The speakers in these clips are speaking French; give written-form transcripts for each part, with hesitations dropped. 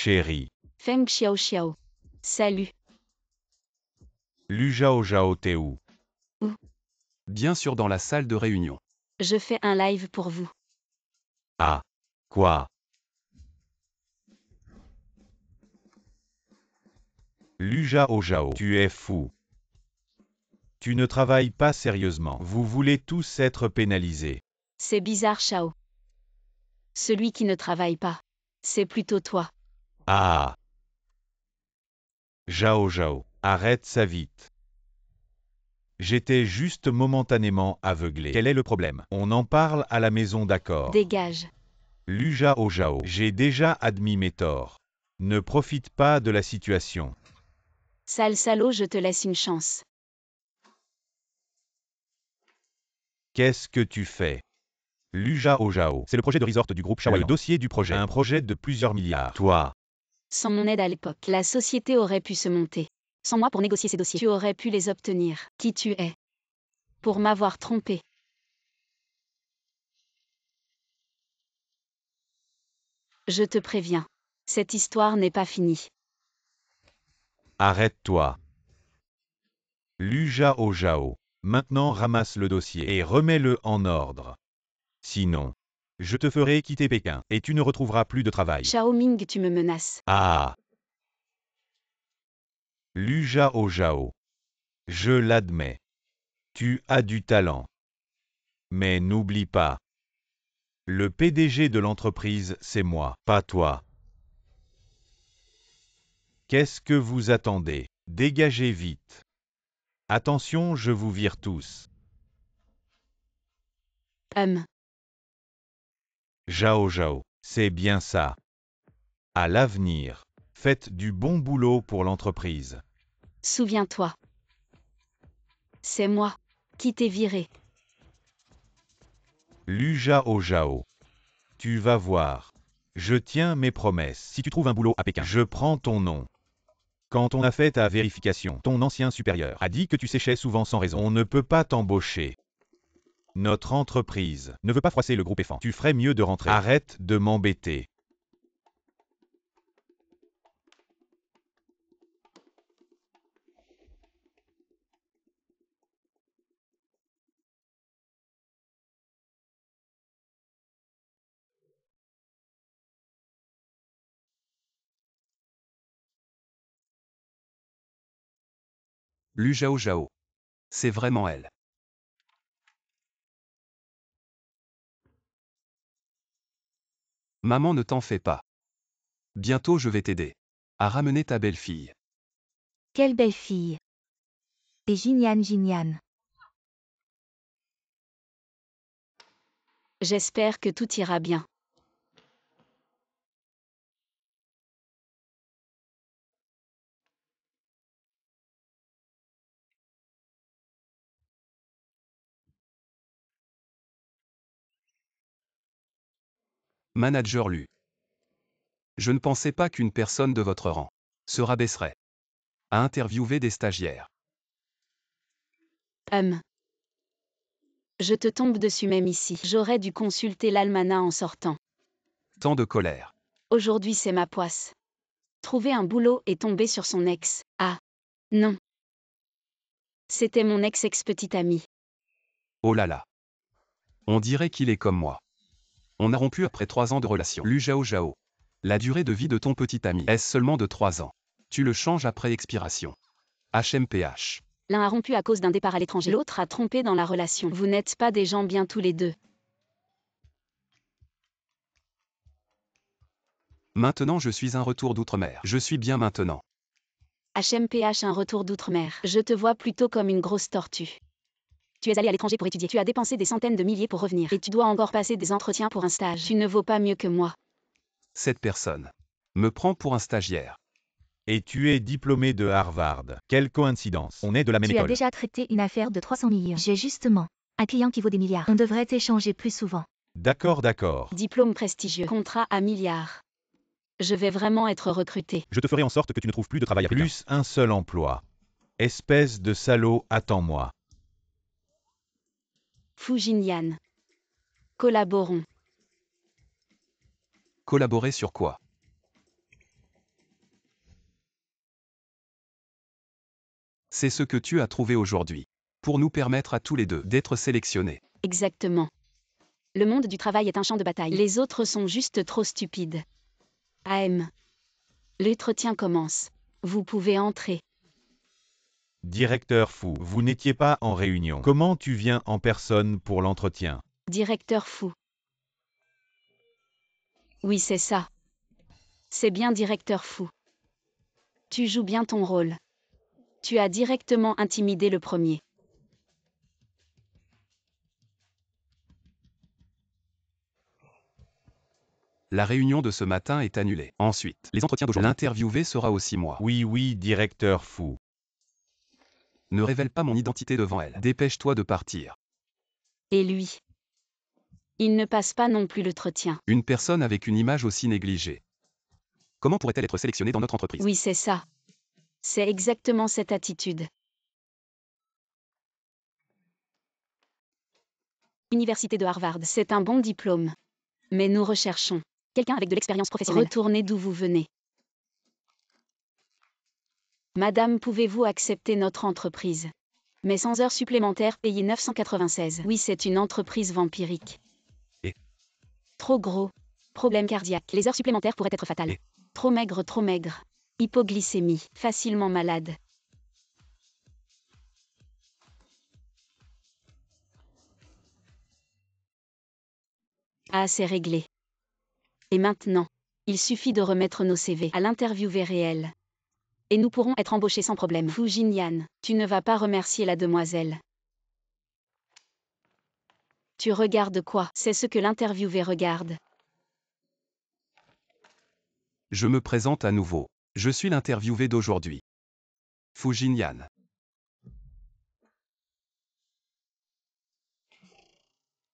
chérie. Feng Xiao Xiao. Salut. Lu Zhao Zhao, t'es où? Bien sûr dans la salle de réunion. Je fais un live pour vous. Ah. Quoi? Lu Zhao Zhao, tu es fou. Tu ne travailles pas sérieusement. Vous voulez tous être pénalisés. C'est bizarre, Xiao. Celui qui ne travaille pas. C'est plutôt toi. Ah. Zhao Zhao, arrête ça vite. J'étais juste momentanément aveuglé. Quel est le problème? On en parle à la maison, d'accord? Dégage. Lu Zhao Zhao, j'ai déjà admis mes torts. Ne profite pas de la situation. Sale salaud, je te laisse une chance. Qu'est-ce que tu fais? Lu Zhao Zhao, c'est le projet de resort du groupe Shaoyan. Le dossier du projet, un projet de plusieurs milliards. Toi, Sans mon aide à l'époque, la société aurait pu se monter. Sans moi pour négocier ces dossiers, tu aurais pu les obtenir. Qui tu es? Pour m'avoir trompé. Je te préviens. Cette histoire n'est pas finie. arrête-toi. Lu Zhao Zhao, maintenant ramasse le dossier et remets-le en ordre. Sinon, je te ferai quitter Pékin et tu ne retrouveras plus de travail. Xiao Ming, tu me menaces. Ah. Lu Zhao Zhao, je l'admets. Tu as du talent. Mais n'oublie pas. Le PDG de l'entreprise, c'est moi, pas toi. Qu'est-ce que vous attendez? Dégagez vite. Attention, je vous vire tous. Zhao Zhao, c'est bien ça. À l'avenir, faites du bon boulot pour l'entreprise. Souviens-toi. C'est moi qui t'ai viré. Lu Zhao Zhao. Tu vas voir. Je tiens mes promesses. Si tu trouves un boulot à Pékin, je prends ton nom. Quand on a fait ta vérification, ton ancien supérieur a dit que tu séchais souvent sans raison. On ne peut pas t'embaucher. Notre entreprise ne veut pas froisser le groupe EFAN. Tu ferais mieux de rentrer. Arrête de m'embêter. Lu Zhao Zhao. C'est vraiment elle. Maman, ne t'en fais pas. Bientôt je vais t'aider à ramener ta belle-fille. Quelle belle fille. Et Jinian Jinian. J'espère que tout ira bien. Manager Lu. Je ne pensais pas qu'une personne de votre rang se rabaisserait à interviewer des stagiaires. Je te tombe dessus même ici. J'aurais dû consulter l'almanach en sortant. Tant de colère. Aujourd'hui c'est ma poisse. Trouver un boulot et tomber sur son ex. Ah. Non. C'était mon ex-petite amie. Oh là là. On dirait qu'il est comme moi. On a rompu après 3 ans de relation. Lu Zhao Zhao. La durée de vie de ton petit ami est seulement de 3 ans. Tu le changes après expiration. HMPH. L'un a rompu à cause d'un départ à l'étranger, l'autre a trompé dans la relation. Vous n'êtes pas des gens bien tous les deux. Maintenant je suis un retour d'outre-mer. Je suis bien maintenant. HMPH, un retour d'outre-mer. Je te vois plutôt comme une grosse tortue. Tu es allé à l'étranger pour étudier. Tu as dépensé des centaines de milliers pour revenir. Et tu dois encore passer des entretiens pour un stage. Tu ne vaux pas mieux que moi. Cette personne me prend pour un stagiaire. Et tu es diplômé de Harvard. Quelle coïncidence. On est de la même Tu as école. déjà traité une affaire de 300 millions. J'ai justement un client qui vaut des milliards. On devrait échanger plus souvent. D'accord, d'accord. Diplôme prestigieux. Contrat à milliards. Je vais vraiment être recruté. Je te ferai en sorte que tu ne trouves plus de travail à Pékin. Plus un seul emploi. Espèce de salaud, attends-moi. Fujinyan. Collaborons. Collaborer sur quoi? C'est ce que tu as trouvé aujourd'hui. Pour nous permettre à tous les deux d'être sélectionnés. Exactement. Le monde du travail est un champ de bataille. Les autres sont juste trop stupides. AM. L'entretien commence. Vous pouvez entrer. Directeur Fu, vous n'étiez pas en réunion. Comment tu viens en personne pour l'entretien? Directeur Fu. Oui, c'est ça. C'est bien directeur Fu. Tu joues bien ton rôle. Tu as directement intimidé le premier. La réunion de ce matin est annulée. Ensuite, les entretiens d'aujourd'hui. L'interviewé sera aussi moi. Oui, directeur Fu. Ne révèle pas mon identité devant elle. Dépêche-toi de partir. Et lui? Il ne passe pas non plus l'entretien. Une personne avec une image aussi négligée. Comment pourrait-elle être sélectionnée dans notre entreprise? Oui, c'est ça. C'est exactement cette attitude. Université de Harvard, c'est un bon diplôme. Mais nous recherchons quelqu'un avec de l'expérience professionnelle. Retournez d'où vous venez. Madame, pouvez-vous accepter notre entreprise? Mais sans heures supplémentaires payées 996. Oui, c'est une entreprise vampirique. Et trop gros. Problème cardiaque. Les heures supplémentaires pourraient être fatales. Et trop maigre, trop maigre. Hypoglycémie. Facilement malade. Ah, c'est réglé. Et maintenant, il suffit de remettre nos CV à l'interviewé réel. Et nous pourrons être embauchés sans problème. Fu Jinyan, tu ne vas pas remercier la demoiselle. Tu regardes quoi? C'est ce que l'interviewé regarde. je me présente à nouveau. Je suis l'interviewé d'aujourd'hui. Fu Jinyan.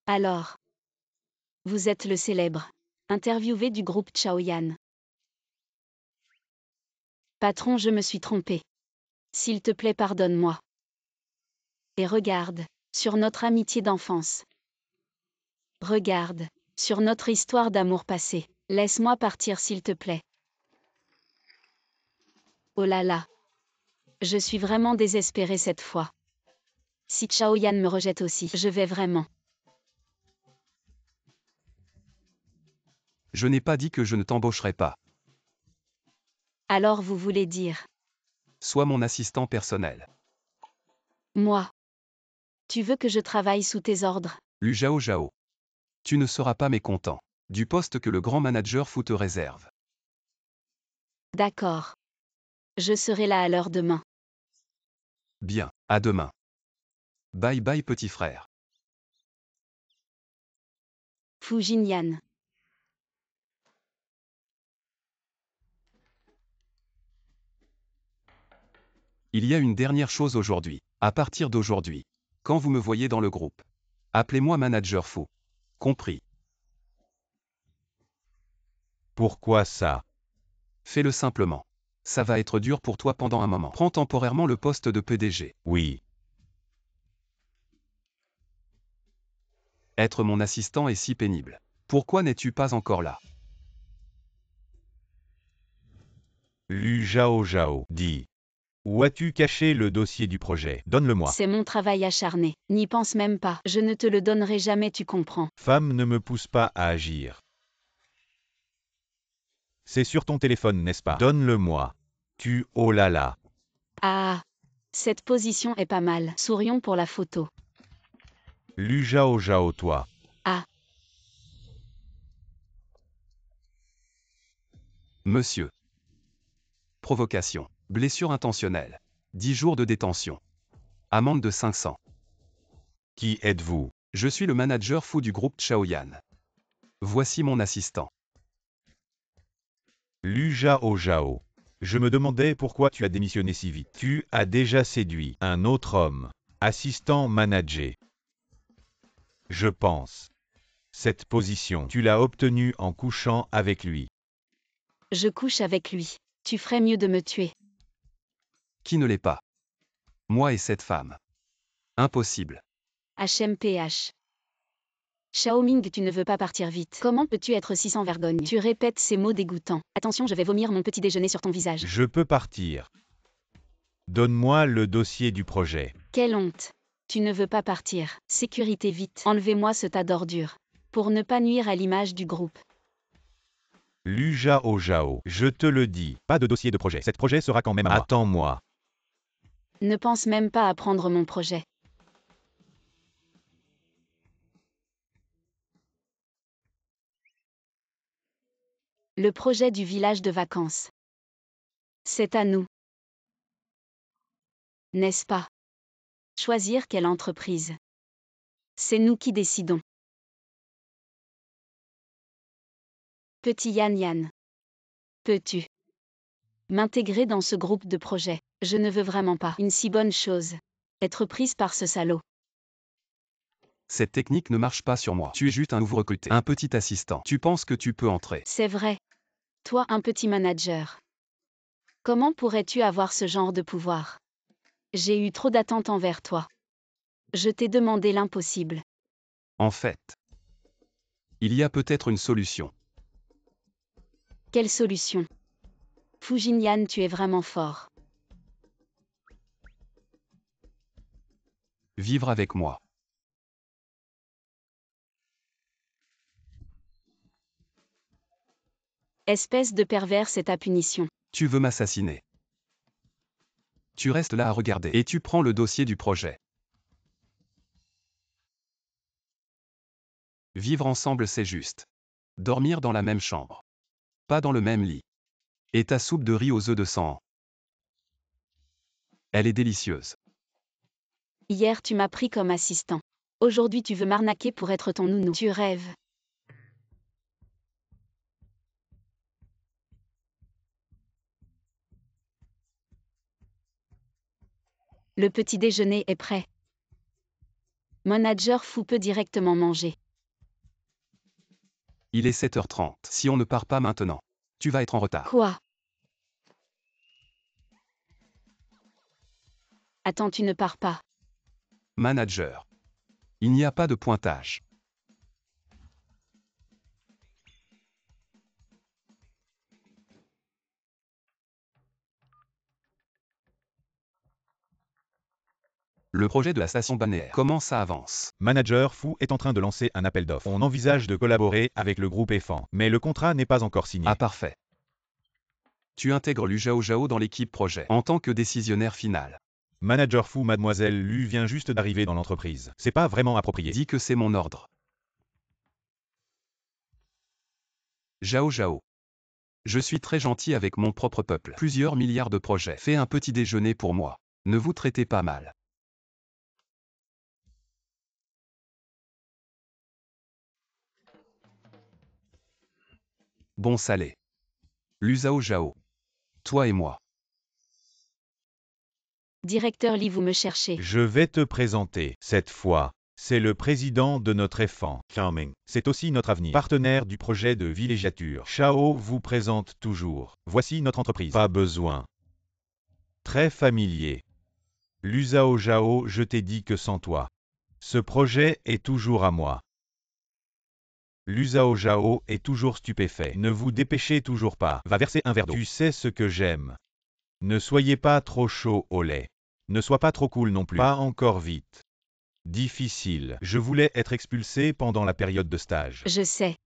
Alors, vous êtes le célèbre interviewé du groupe Chaoyan. Patron, je me suis trompé. S'il te plaît, pardonne-moi. Et regarde, sur notre amitié d'enfance. Regarde, sur notre histoire d'amour passé. Laisse-moi partir, s'il te plaît. Oh là là. Je suis vraiment désespérée cette fois. Si Chaoyan me rejette aussi, je vais vraiment. Je n'ai pas dit que je ne t'embaucherai pas. Alors vous voulez dire? Sois mon assistant personnel. Moi. Tu veux que je travaille sous tes ordres? Lu Zhao Zhao. Tu ne seras pas mécontent du poste que le grand manager Fu te réserve. D'accord. Je serai là à l'heure demain. Bien, à demain. Bye bye petit frère. Fu Jinyan. Il y a une dernière chose aujourd'hui. À partir d'aujourd'hui, quand vous me voyez dans le groupe, appelez-moi manager Fu. Compris. Pourquoi ça? Fais-le simplement. Ça va être dur pour toi pendant un moment. Prends temporairement le poste de PDG. Oui. Être mon assistant est si pénible. Pourquoi n'es-tu pas encore là? Lu Zhao dit. Où as-tu caché le dossier du projet? Donne-le-moi. C'est mon travail acharné. N'y pense même pas. Je ne te le donnerai jamais, tu comprends. Femme ne me pousse pas à agir. C'est sur ton téléphone, n'est-ce pas? Donne-le-moi. Oh là là. Ah. Cette position est pas mal. Sourions pour la photo. Lu Zhao toi. Ah. Monsieur. Provocation. Blessure intentionnelle. 10 jours de détention. Amende de 500. Qui êtes-vous? Je suis le manager Fu du groupe Chaoyan. Voici mon assistant. Lu Zhao. Je me demandais pourquoi tu as démissionné si vite. Tu as déjà séduit un autre homme. Assistant manager. Je pense. Cette position, tu l'as obtenue en couchant avec lui. Je couche avec lui. Tu ferais mieux de me tuer. Qui ne l'est pas? Moi et cette femme. Impossible. HMPH. Xiaoming, tu ne veux pas partir vite. Comment peux-tu être si sans vergogne? Tu répètes ces mots dégoûtants. Attention, je vais vomir mon petit déjeuner sur ton visage. Je peux partir. Donne-moi le dossier du projet. Quelle honte. Tu ne veux pas partir. Sécurité vite. Enlevez-moi ce tas d'ordures. Pour ne pas nuire à l'image du groupe. Lu Zhao Zhao, je te le dis, pas de dossier de projet. Cet projet sera quand même à moi. Attends-moi. Ne pense même pas à prendre mon projet. Le projet du village de vacances. C'est à nous. N'est-ce pas? Choisir quelle entreprise. C'est nous qui décidons. Petit Yan Yan. Peux-tu m'intégrer dans ce groupe de projet? Je ne veux vraiment pas une si bonne chose. Être prise par ce salaud. Cette technique ne marche pas sur moi. Tu es juste un nouveau recruté, un petit assistant. Tu penses que tu peux entrer. C'est vrai. Toi, un petit manager. Comment pourrais-tu avoir ce genre de pouvoir? J'ai eu trop d'attentes envers toi. Je t'ai demandé l'impossible. En fait, il y a peut-être une solution. Quelle solution? Fujinyan, tu es vraiment fort. Vivre avec moi. Espèce de pervers, c'est ta punition. Tu veux m'assassiner. Tu restes là à regarder et tu prends le dossier du projet. Vivre ensemble, c'est juste. Dormir dans la même chambre. Pas dans le même lit. Et ta soupe de riz aux œufs de sang. Elle est délicieuse. Hier, tu m'as pris comme assistant. Aujourd'hui, tu veux m'arnaquer pour être ton nounou. Tu rêves. Le petit déjeuner est prêt. Manager Fu peut directement manger. Il est 7h30. Si on ne part pas maintenant, tu vas être en retard. Quoi? Attends, tu ne pars pas. Manager. Il n'y a pas de pointage. Le projet de la station balnéaire. Comment ça avance? Manager Fu est en train de lancer un appel d'offres. On envisage de collaborer avec le groupe EFAN, mais le contrat n'est pas encore signé. Ah parfait. Tu intègres Lu Zhao Zhao dans l'équipe projet, en tant que décisionnaire final. Manager Fu, mademoiselle Lu vient juste d'arriver dans l'entreprise. C'est pas vraiment approprié. Dis que c'est mon ordre. Zhao Zhao. Je suis très gentil avec mon propre peuple. Plusieurs milliards de projets. Fais un petit déjeuner pour moi. Ne vous traitez pas mal. Bon salé. Lu Zhao Zhao. Toi et moi. Directeur Li, vous me cherchez. Je vais te présenter. Cette fois, c'est le président de notre EFAN. C'est aussi notre avenir. Partenaire du projet de villégiature. Chao vous présente toujours. Voici notre entreprise. Pas besoin. Très familier. Lu Zhao Zhao, je t'ai dit que sans toi. Ce projet est toujours à moi. Lu Zhao Zhao est toujours stupéfait. Ne vous dépêchez toujours pas. Va verser un verre d'eau. Tu sais ce que j'aime. Ne soyez pas trop chaud au lait. Ne sois pas trop cool non plus. Pas encore vite. Difficile. Je voulais être expulsé pendant la période de stage. Je sais.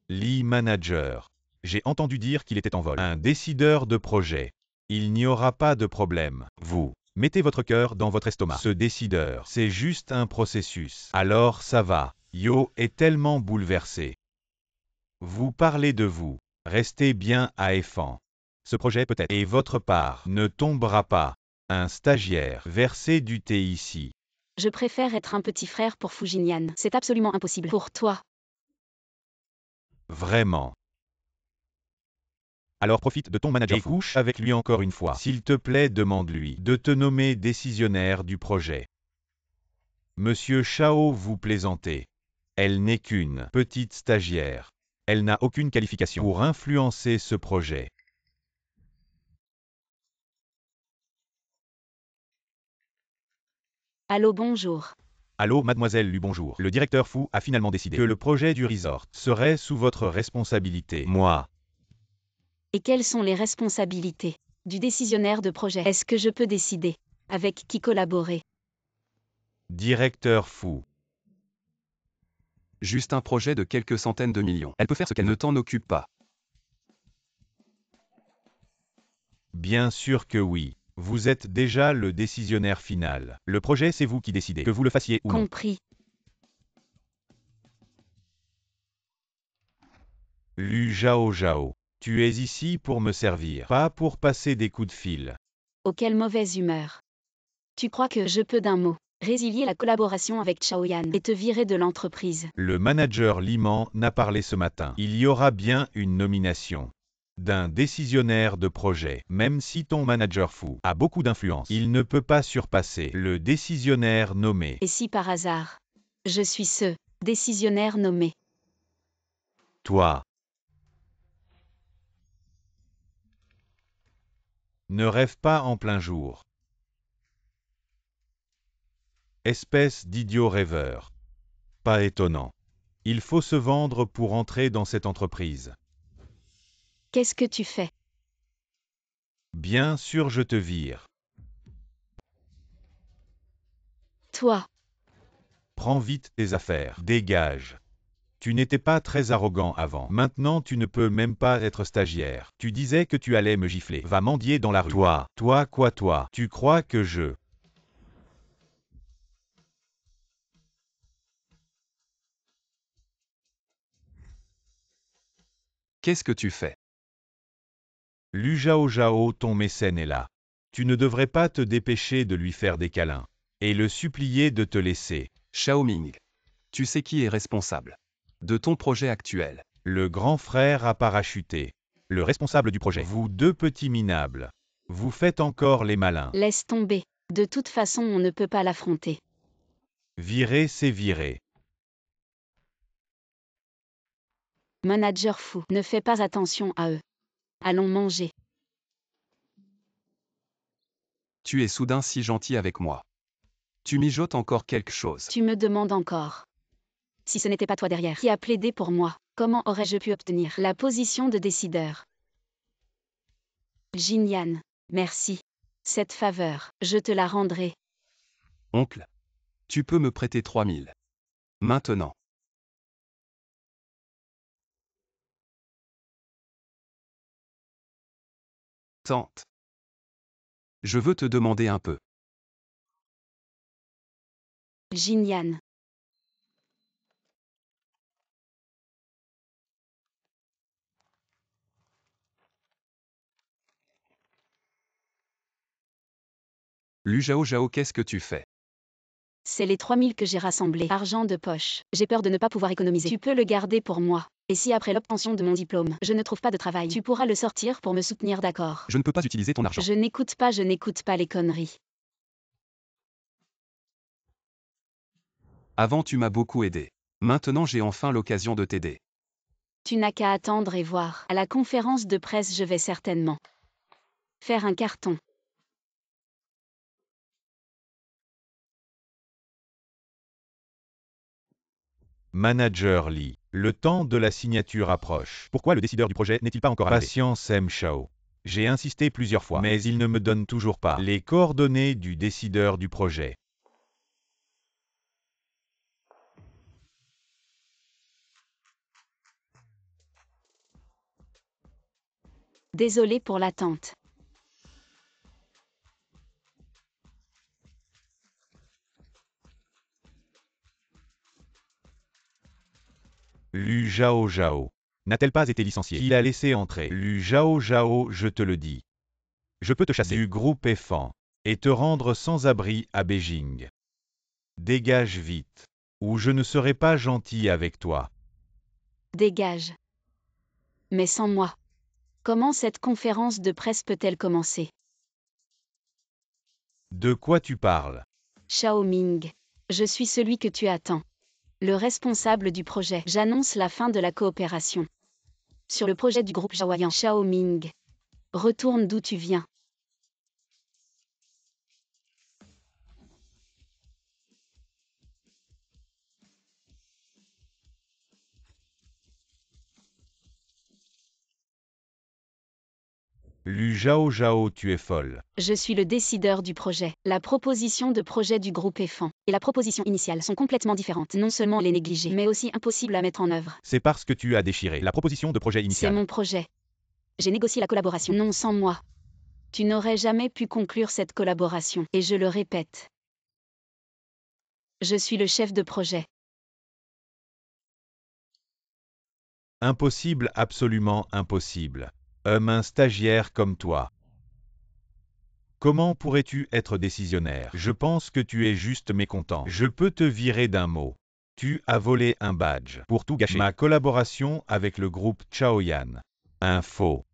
Lee Manager. J'ai entendu dire qu'il était en vol. Un décideur de projet. Il n'y aura pas de problème. Vous. Mettez votre cœur dans votre estomac. Ce décideur, c'est juste un processus. Alors ça va. Yo est tellement bouleversé. Vous parlez de vous. Restez bien à EFAN. Ce projet peut-être. Et votre part ne tombera pas. Un stagiaire. Versez du thé ici. Je préfère être un petit frère pour Fujinyan. C'est absolument impossible. Pour toi. Vraiment. Alors profite de ton manager et couche avec lui encore une fois. S'il te plaît, demande-lui de te nommer décisionnaire du projet. Monsieur Chao, vous plaisantez. Elle n'est qu'une petite stagiaire. Elle n'a aucune qualification pour influencer ce projet. Allô, bonjour. Allô, mademoiselle Lu, bonjour. Le directeur Fu a finalement décidé que le projet du resort serait sous votre responsabilité. Moi. Et quelles sont les responsabilités? Du décisionnaire de projet. Est-ce que je peux décider avec qui collaborer? Directeur fou. Juste un projet de quelques centaines de millions. Elle peut faire ce qu'elle ne t'en occupe pas. Bien sûr que oui. Vous êtes déjà le décisionnaire final. Le projet, c'est vous qui décidez, que vous le fassiez ou non. Compris. Lu Zhao Zhao. Tu es ici pour me servir, pas pour passer des coups de fil. Oh, quelle mauvaise humeur. Tu crois que je peux d'un mot résilier la collaboration avec Chaoyan et te virer de l'entreprise? Le manager Liman n'a parlé ce matin. Il y aura bien une nomination d'un décisionnaire de projet. Même si ton manager fou a beaucoup d'influence, il ne peut pas surpasser le décisionnaire nommé. Et si par hasard, je suis ce décisionnaire nommé? Toi. Ne rêve pas en plein jour. Espèce d'idiot rêveur. Pas étonnant. Il faut se vendre pour entrer dans cette entreprise. Qu'est-ce que tu fais? Bien sûr, je te vire. Toi. Prends vite tes affaires. Dégage. Tu n'étais pas très arrogant avant. Maintenant, tu ne peux même pas être stagiaire. Tu disais que tu allais me gifler. Va mendier dans la rue. Toi quoi toi? Tu crois que je... Qu'est-ce que tu fais? Lu Zhao Zhao, ton mécène est là. Tu ne devrais pas te dépêcher de lui faire des câlins. Et le supplier de te laisser. Xiaoming. Tu sais qui est responsable de ton projet actuel? Le grand frère a parachuté. Le responsable du projet. Vous deux petits minables. Vous faites encore les malins. Laisse tomber. De toute façon, on ne peut pas l'affronter. Virer, c'est virer. Manager fou. Ne fais pas attention à eux. Allons manger. Tu es soudain si gentil avec moi. Tu mijotes encore quelque chose. Tu me demandes encore. Si ce n'était pas toi derrière qui a plaidé pour moi, comment aurais-je pu obtenir la position de décideur? Jinyan. Merci. Cette faveur, je te la rendrai. Oncle. Tu peux me prêter 3000. Maintenant. Tante. Je veux te demander un peu. Jinyan. Lu Zhao Zhao, qu'est-ce que tu fais? C'est les 3000 que j'ai rassemblés. Argent de poche. J'ai peur de ne pas pouvoir économiser. Tu peux le garder pour moi. Et si après l'obtention de mon diplôme, je ne trouve pas de travail, tu pourras le sortir pour me soutenir, d'accord? Je ne peux pas utiliser ton argent. Je n'écoute pas les conneries. Avant tu m'as beaucoup aidé. Maintenant j'ai enfin l'occasion de t'aider. Tu n'as qu'à attendre et voir. À la conférence de presse, je vais certainement faire un carton. Manager Lee. Le temps de la signature approche. Pourquoi le décideur du projet n'est-il pas encore arrivé? Patience M. Shao. J'ai insisté plusieurs fois, mais il ne me donne toujours pas les coordonnées du décideur du projet. Désolé pour l'attente. Lu Zhao Zhao. N'a-t-elle pas été licenciée? Qui l'a laissé entrer? Lu Zhao Zhao, je te le dis. Je peux te chasser du groupe EFAN et te rendre sans abri à Beijing. Dégage vite, ou je ne serai pas gentil avec toi. Dégage. Mais sans moi. Comment cette conférence de presse peut-elle commencer? De quoi tu parles? Xiaoming. Je suis celui que tu attends. Le responsable du projet. J'annonce la fin de la coopération. Sur le projet du groupe Jaoyan. Xiaoming. Retourne d'où tu viens. Lu Zhao Zhao, tu es folle. Je suis le décideur du projet. La proposition de projet du groupe EFAN et la proposition initiale sont complètement différentes. Non seulement les négliger, mais aussi impossibles à mettre en œuvre. C'est parce que tu as déchiré la proposition de projet C'est initiale. mon projet. J'ai négocié la collaboration. Non, sans moi. Tu n'aurais jamais pu conclure cette collaboration. Et je le répète. Je suis le chef de projet. Impossible, absolument impossible. Un stagiaire comme toi. Comment pourrais-tu être décisionnaire? Je pense que tu es juste mécontent. Je peux te virer d'un mot. Tu as volé un badge pour tout gâcher. Ma collaboration avec le groupe Chaoyan. Un faux.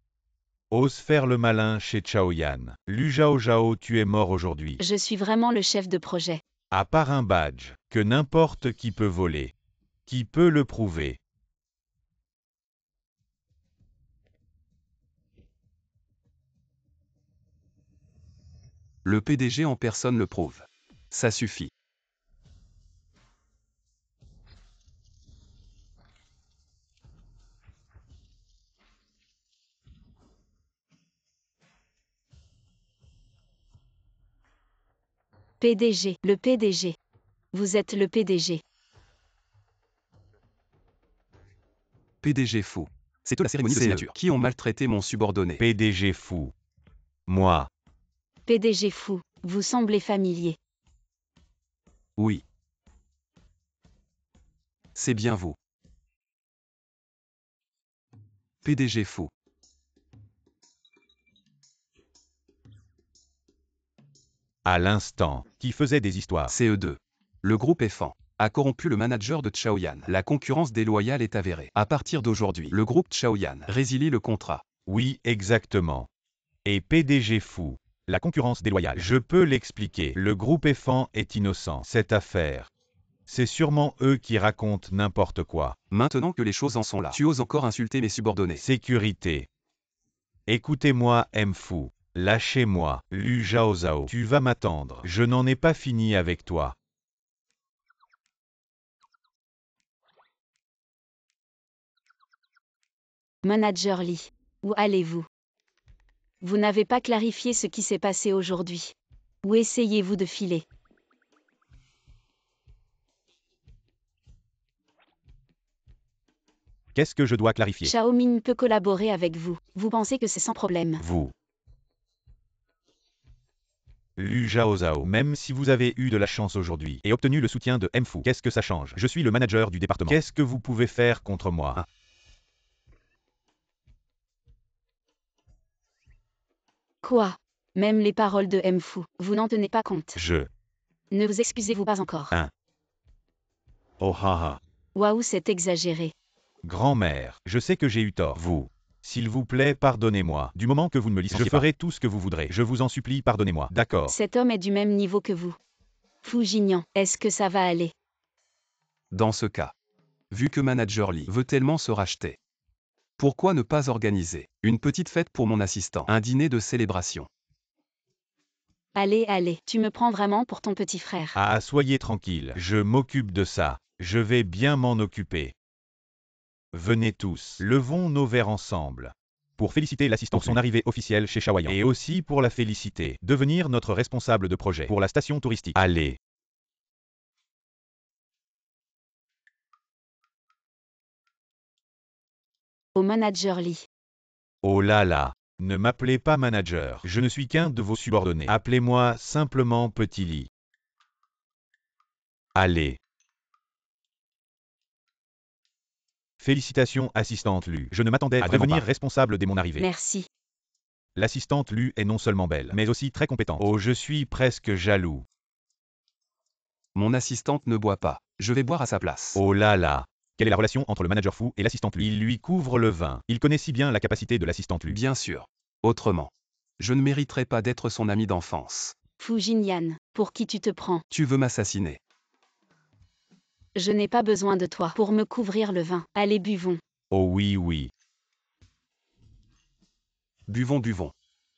Ose faire le malin chez Chaoyan. Lu Zhao Zhao, tu es mort aujourd'hui. Je suis vraiment le chef de projet. À part un badge, que n'importe qui peut voler. Qui peut le prouver? Le PDG en personne le prouve. Ça suffit. PDG, le PDG. Vous êtes le PDG. PDG fou. C'est eux la cérémonie de signature. Qui ont maltraité mon subordonné. PDG fou. Moi. PDG fou, vous semblez familier. Oui. C'est bien vous. PDG fou. À l'instant, qui faisait des histoires. CE2. Le groupe EFAN a corrompu le manager de Chaoyan. La concurrence déloyale est avérée. À partir d'aujourd'hui, le groupe Chaoyan résilie le contrat. Oui, exactement. Et PDG fou. La concurrence déloyale. Je peux l'expliquer. Le groupe EFAN est innocent. Cette affaire. C'est sûrement eux qui racontent n'importe quoi. Maintenant que les choses en sont là, tu oses encore insulter mes subordonnés. Sécurité. Écoutez-moi, M fou. Lâchez-moi, Lu Zhao Zhao. Tu vas m'attendre. Je n'en ai pas fini avec toi. Manager Lee, où allez-vous? Vous n'avez pas clarifié ce qui s'est passé aujourd'hui. Où essayez-vous de filer? Qu'est-ce que je dois clarifier? Xiaoming peut collaborer avec vous. Vous pensez que c'est sans problème? Vous. Lu Zhao Zhao. Même si vous avez eu de la chance aujourd'hui et obtenu le soutien de M Fu, qu'est-ce que ça change? Je suis le manager du département. Qu'est-ce que vous pouvez faire contre moi? Quoi? Même les paroles de M Fu, vous n'en tenez pas compte. Ne vous excusez-vous pas encore. Oh haha. Waouh, c'est exagéré. Grand-mère, je sais que j'ai eu tort. Vous. S'il vous plaît, pardonnez-moi. Du moment que vous ne me licenciez pas, je ferai tout ce que vous voudrez. Je vous en supplie, pardonnez-moi. D'accord. Cet homme est du même niveau que vous. Fu Jinian, est-ce que ça va aller? Dans ce cas, vu que Manager Lee veut tellement se racheter, pourquoi ne pas organiser une petite fête pour mon assistant, un dîner de célébration? Allez, allez, tu me prends vraiment pour ton petit frère. Ah, soyez tranquille, je m'occupe de ça. Je vais bien m'en occuper. Venez tous, levons nos verres ensemble. Pour féliciter l'assistant pour son arrivée officielle chez Chaoyan. Et aussi pour la féliciter, devenir notre responsable de projet pour la station touristique. Allez. Au manager Lee. Oh là là, ne m'appelez pas manager, je ne suis qu'un de vos subordonnés. Appelez-moi simplement Petit Lee. Allez. Félicitations, assistante Lu. Je ne m'attendais à devenir responsable dès mon arrivée. Merci. L'assistante Lu est non seulement belle, mais aussi très compétente. Oh, je suis presque jaloux. Mon assistante ne boit pas. Je vais boire à sa place. Oh là là. Quelle est la relation entre le manager fou et l'assistante Lu? Il lui couvre le vin. Il connaît si bien la capacité de l'assistante Lu. Bien sûr. Autrement, je ne mériterais pas d'être son ami d'enfance. Fu Jinyan, pour qui tu te prends? Tu veux m'assassiner? Je n'ai pas besoin de toi pour me couvrir le vin. Allez, buvons. Oh oui, oui. Buvons, buvons.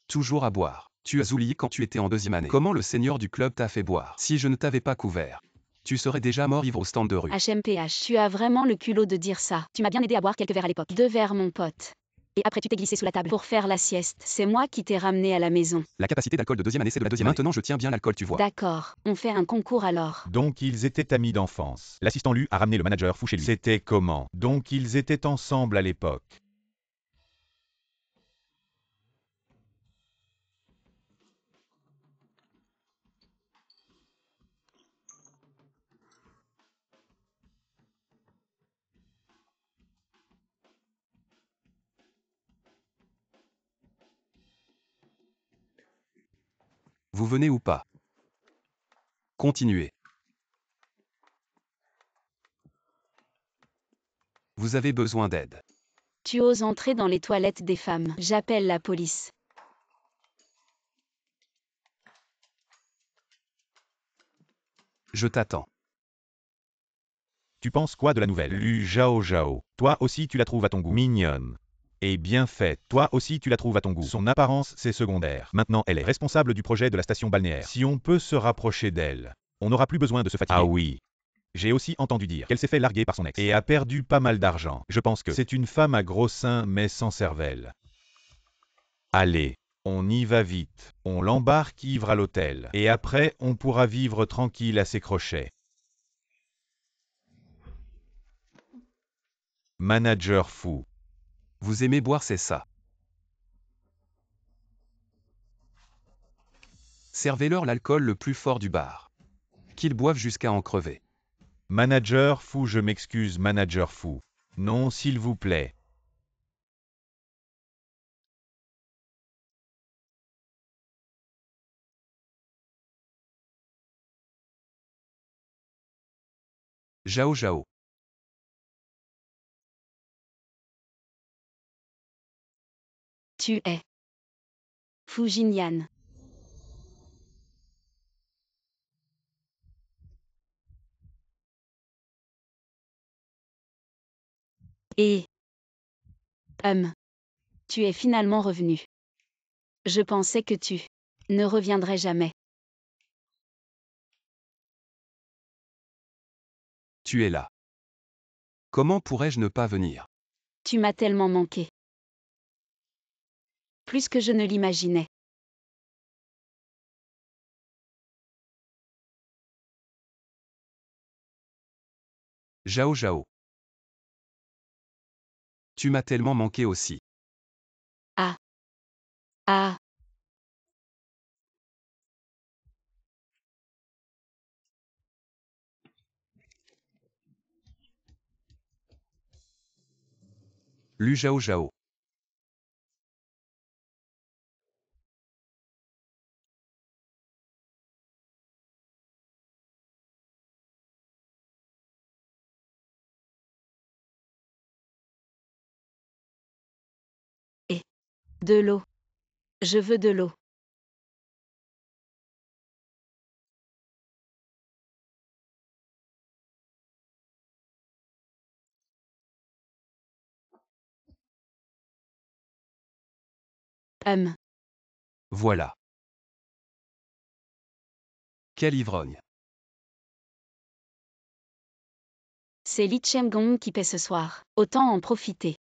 Toujours à boire. Tu as oublié quand tu étais en deuxième année. Comment le seigneur du club t'a fait boire? Si je ne t'avais pas couvert, tu serais déjà mort ivre au stand de rue. HMPH, tu as vraiment le culot de dire ça. Tu m'as bien aidé à boire quelques verres à l'époque. 2 verres, mon pote. Et après tu t'es glissé sous la table pour faire la sieste. C'est moi qui t'ai ramené à la maison. La capacité d'alcool de deuxième année, c'est de la deuxième année. Maintenant, je tiens bien l'alcool, tu vois. D'accord, on fait un concours alors. Donc ils étaient amis d'enfance. L'assistant Lu a ramené le manager fou chez lui. C'était comment? Donc ils étaient ensemble à l'époque. Vous venez ou pas? Continuez. Vous avez besoin d'aide. Tu oses entrer dans les toilettes des femmes. J'appelle la police. Je t'attends. Tu penses quoi de la nouvelle? Lu Zhao Zhao. Toi aussi tu la trouves à ton goût. Mignonne. Et bien faite. Toi aussi tu la trouves à ton goût. Son apparence, c'est secondaire. Maintenant, elle est responsable du projet de la station balnéaire. Si on peut se rapprocher d'elle, on n'aura plus besoin de se fatiguer. Ah oui. J'ai aussi entendu dire qu'elle s'est fait larguer par son ex et a perdu pas mal d'argent. Je pense que c'est une femme à gros seins mais sans cervelle. Allez, on y va vite. On l'embarque ivre à l'hôtel. Et après, on pourra vivre tranquille à ses crochets. Manager fou. Vous aimez boire, c'est ça. Servez-leur l'alcool le plus fort du bar. Qu'ils boivent jusqu'à en crever. Manager fou, je m'excuse, manager fou. Non, s'il vous plaît. Zhao Zhao. Tu es Fujinyan. Et tu es finalement revenu. Je pensais que tu ne reviendrais jamais. Tu es là. Comment pourrais-je ne pas venir? Tu m'as tellement manqué. Plus que je ne l'imaginais. Zhao Zhao. Tu m'as tellement manqué aussi. Ah. Ah. Lu Zhao Zhao. Et de l'eau. Je veux de l'eau. Voilà. Quel ivrogne. C'est Li Cheng-gong qui paie ce soir. Autant en profiter.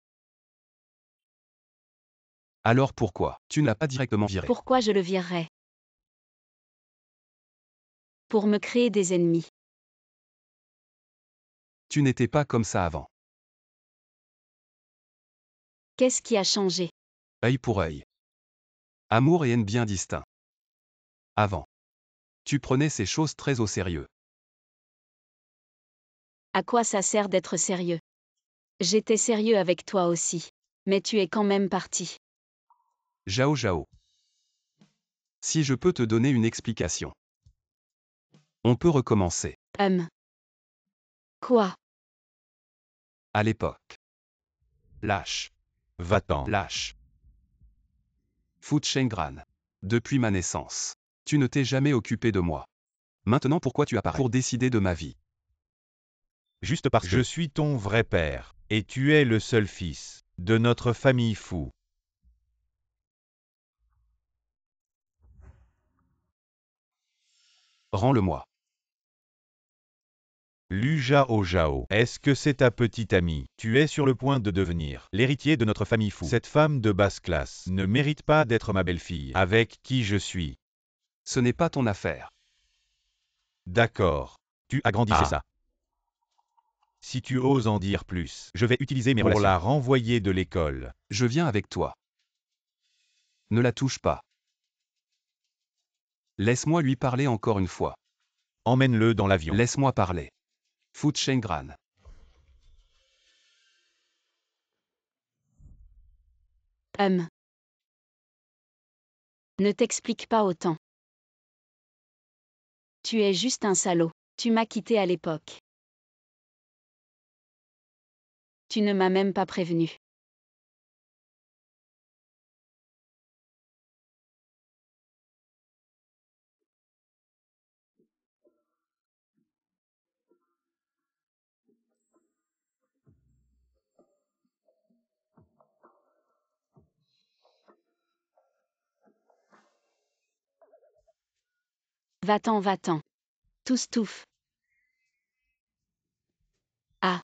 Alors pourquoi? Tu n'as pas directement viré. Pourquoi je le virerais? Pour me créer des ennemis. Tu n'étais pas comme ça avant. Qu'est-ce qui a changé? Œil pour œil. Amour et haine bien distincts. Avant. Tu prenais ces choses très au sérieux. À quoi ça sert d'être sérieux? J'étais sérieux avec toi aussi. Mais tu es quand même parti. Zhao Zhao. Si je peux te donner une explication. On peut recommencer. Quoi? À l'époque. Lâche. Va-t'en. Lâche. Fu Chengran. Depuis ma naissance. Tu ne t'es jamais occupé de moi. Maintenant pourquoi tu apparais? Pour décider de ma vie. Juste parce que je suis ton vrai père, et tu es le seul fils de notre famille fou. Rends-le-moi. Lu Zhao Zhao, est-ce que c'est ta petite amie? Tu es sur le point de devenir l'héritier de notre famille fou. Cette femme de basse classe ne mérite pas d'être ma belle-fille, avec qui je suis. Ce n'est pas ton affaire. D'accord. Tu agrandis, c'est Ah. ça. Si tu oses en dire plus, je vais utiliser mes Pour relations la pour la renvoyer de l'école. Je viens avec toi. Ne la touche pas. Laisse-moi lui parler encore une fois. Emmène-le dans l'avion. Laisse-moi parler. Fu Chengran. Ne t'explique pas autant. Tu es juste un salaud. Tu m'as quitté à l'époque. Tu ne m'as même pas prévenu. Va-t'en, va-t'en. Toustouf. Ah.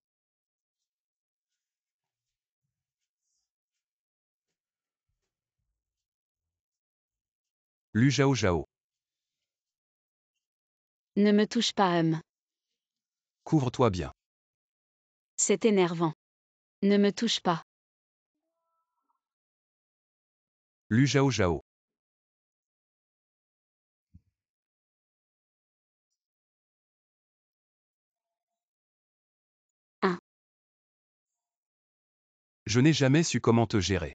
Lu Zhao Zhao. Ne me touche pas, Couvre-toi bien. C'est énervant. Ne me touche pas. Lu Zhao Zhao. Je n'ai jamais su comment te gérer.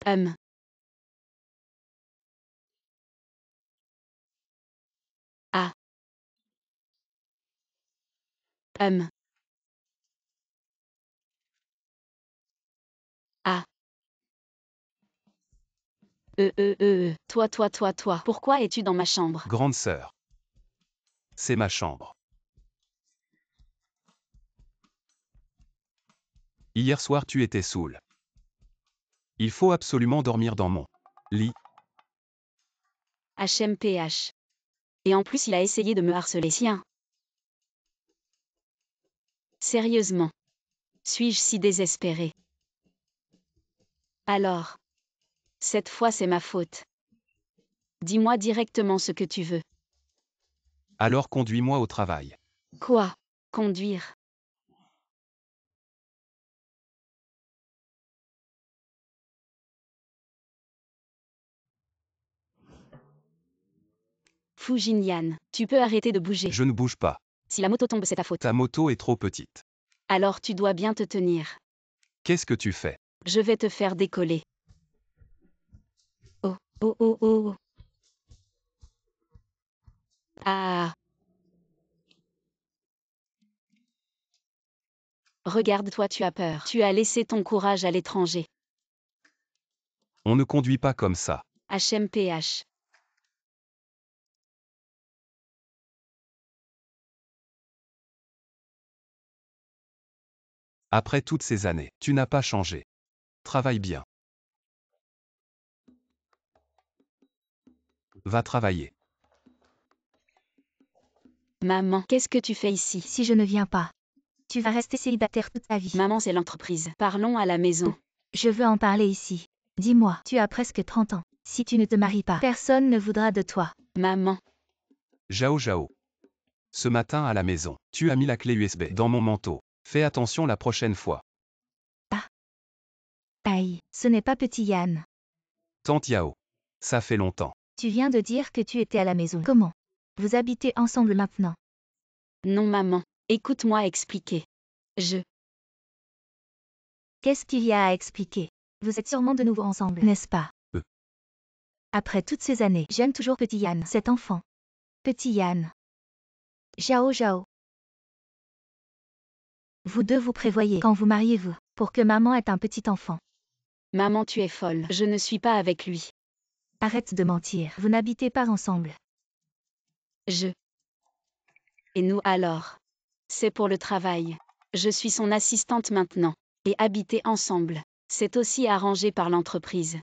Ah. Ah. Toi. Pourquoi es-tu dans ma chambre? Grande sœur. C'est ma chambre. Hier soir tu étais saoul. Il faut absolument dormir dans mon lit. HMPH. Et en plus il a essayé de me harceler. Sien. Sérieusement. Suis-je si désespéré? Alors. Cette fois c'est ma faute. Dis-moi directement ce que tu veux. Alors conduis-moi au travail. Quoi? Conduire? Fu Jinyan, tu peux arrêter de bouger. Je ne bouge pas. Si la moto tombe, c'est ta faute. Ta moto est trop petite. Alors tu dois bien te tenir. Qu'est-ce que tu fais? Je vais te faire décoller. Oh. Ah. Regarde-toi, tu as peur. Tu as laissé ton courage à l'étranger. On ne conduit pas comme ça. HMPH. Après toutes ces années, tu n'as pas changé. Travaille bien. Va travailler. Maman, qu'est-ce que tu fais ici? Si je ne viens pas, tu vas rester célibataire toute ta vie. Maman, c'est l'entreprise. Parlons à la maison. Je veux en parler ici. Dis-moi, tu as presque 30 ans. Si tu ne te maries pas, personne ne voudra de toi. Maman. Zhao Zhao. Ce matin à la maison, tu as mis la clé USB dans mon manteau. Fais attention la prochaine fois. Aïe, ce n'est pas petit Yann. Tante Yao. Ça fait longtemps. Tu viens de dire que tu étais à la maison. Comment? Vous habitez ensemble maintenant. Non, maman. Écoute-moi expliquer. Qu'est-ce qu'il y a à expliquer? Vous êtes sûrement de nouveau ensemble, n'est-ce pas? Après toutes ces années, j'aime toujours petit Yann, cet enfant. Petit Yann. Zhao Zhao. Vous deux vous prévoyez quand vous mariez-vous, pour que maman ait un petit enfant. Maman, tu es folle. Je ne suis pas avec lui. Arrête de mentir, vous n'habitez pas ensemble. Et nous alors? C'est pour le travail. Je suis son assistante maintenant. Et habiter ensemble. C'est aussi arrangé par l'entreprise.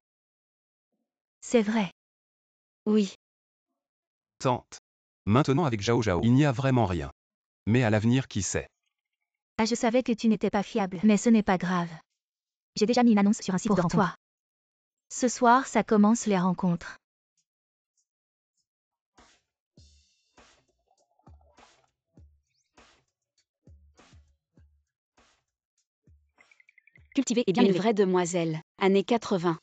C'est vrai. Oui. Tante. Maintenant avec Zhao Zhao, il n'y a vraiment rien. Mais à l'avenir, qui sait? Ah, je savais que tu n'étais pas fiable, mais ce n'est pas grave. J'ai déjà mis une annonce sur un site de rencontre. Toi. Ce soir, ça commence les rencontres. Cultivée et bien élevée. Une vraie demoiselle. Années 80.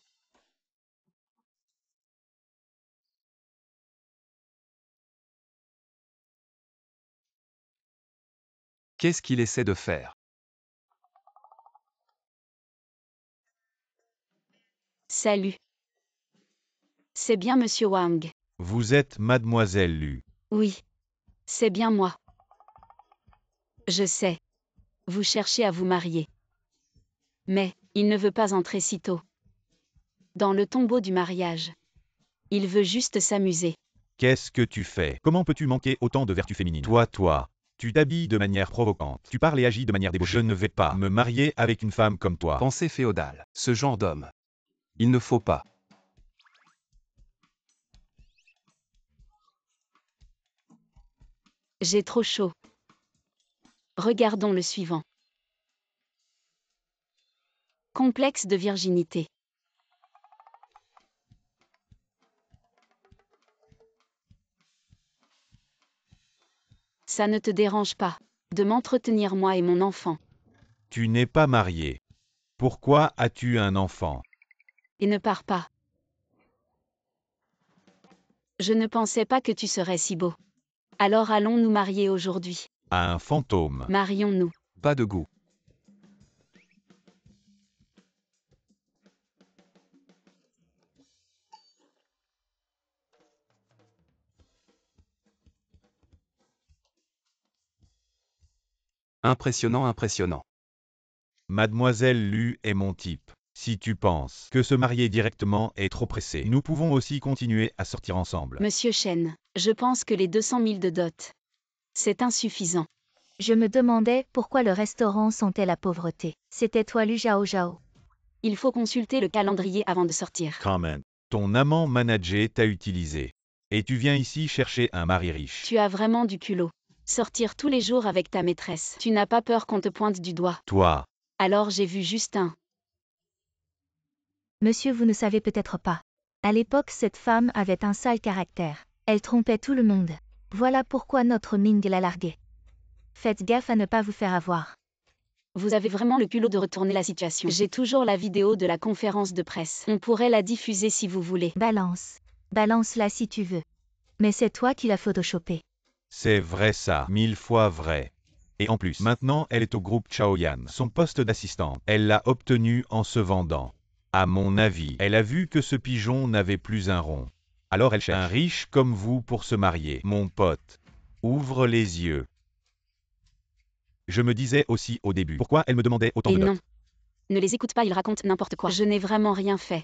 Qu'est-ce qu'il essaie de faire? Salut. C'est bien Monsieur Wang. Vous êtes Mademoiselle Lu. Oui. C'est bien moi. Je sais. Vous cherchez à vous marier. Mais, il ne veut pas entrer si tôt. Dans le tombeau du mariage. Il veut juste s'amuser. Qu'est-ce que tu fais? Comment peux-tu manquer autant de vertus féminines? Toi, tu t'habilles de manière provocante. Tu parles et agis de manière débauchée. Je ne vais pas me marier avec une femme comme toi. Pensée féodale. Ce genre d'homme. Il ne faut pas. J'ai trop chaud. Regardons le suivant. Complexe de virginité. Ça ne te dérange pas de m'entretenir moi et mon enfant. Tu n'es pas marié. Pourquoi as-tu un enfant? Et ne pars pas. Je ne pensais pas que tu serais si beau. Alors allons nous marier aujourd'hui. À un fantôme. Marions-nous. Pas de goût. Impressionnant, impressionnant. Mademoiselle Lu est mon type. Si tu penses que se marier directement est trop pressé, nous pouvons aussi continuer à sortir ensemble. Monsieur Chen, je pense que les 200 000 de dot, c'est insuffisant. Je me demandais pourquoi le restaurant sentait la pauvreté. C'était toi, Lu Zhao Zhao. Il faut consulter le calendrier avant de sortir. Comment? Ton amant manager t'a utilisé. Et tu viens ici chercher un mari riche. Tu as vraiment du culot. Sortir tous les jours avec ta maîtresse. Tu n'as pas peur qu'on te pointe du doigt. Toi, Alors j'ai vu juste un. Monsieur, vous ne savez peut-être pas. À l'époque, cette femme avait un sale caractère. Elle trompait tout le monde. Voilà pourquoi notre Ming l'a larguée. Faites gaffe à ne pas vous faire avoir. Vous avez vraiment le culot de retourner la situation. J'ai toujours la vidéo de la conférence de presse. On pourrait la diffuser si vous voulez. Balance. Balance-la si tu veux. Mais c'est toi qui l'as photoshopée. c'est vrai ça, 1000 fois vrai. Et en plus, maintenant elle est au groupe Chaoyan. Son poste d'assistante, elle l'a obtenu en se vendant. À mon avis, elle a vu que ce pigeon n'avait plus un rond. Alors elle cherche un riche comme vous pour se marier. Mon pote, ouvre les yeux. Je me disais aussi au début, pourquoi elle me demandait autant Et de non. dot? Ne les écoute pas, ils racontent n'importe quoi. Je n'ai vraiment rien fait.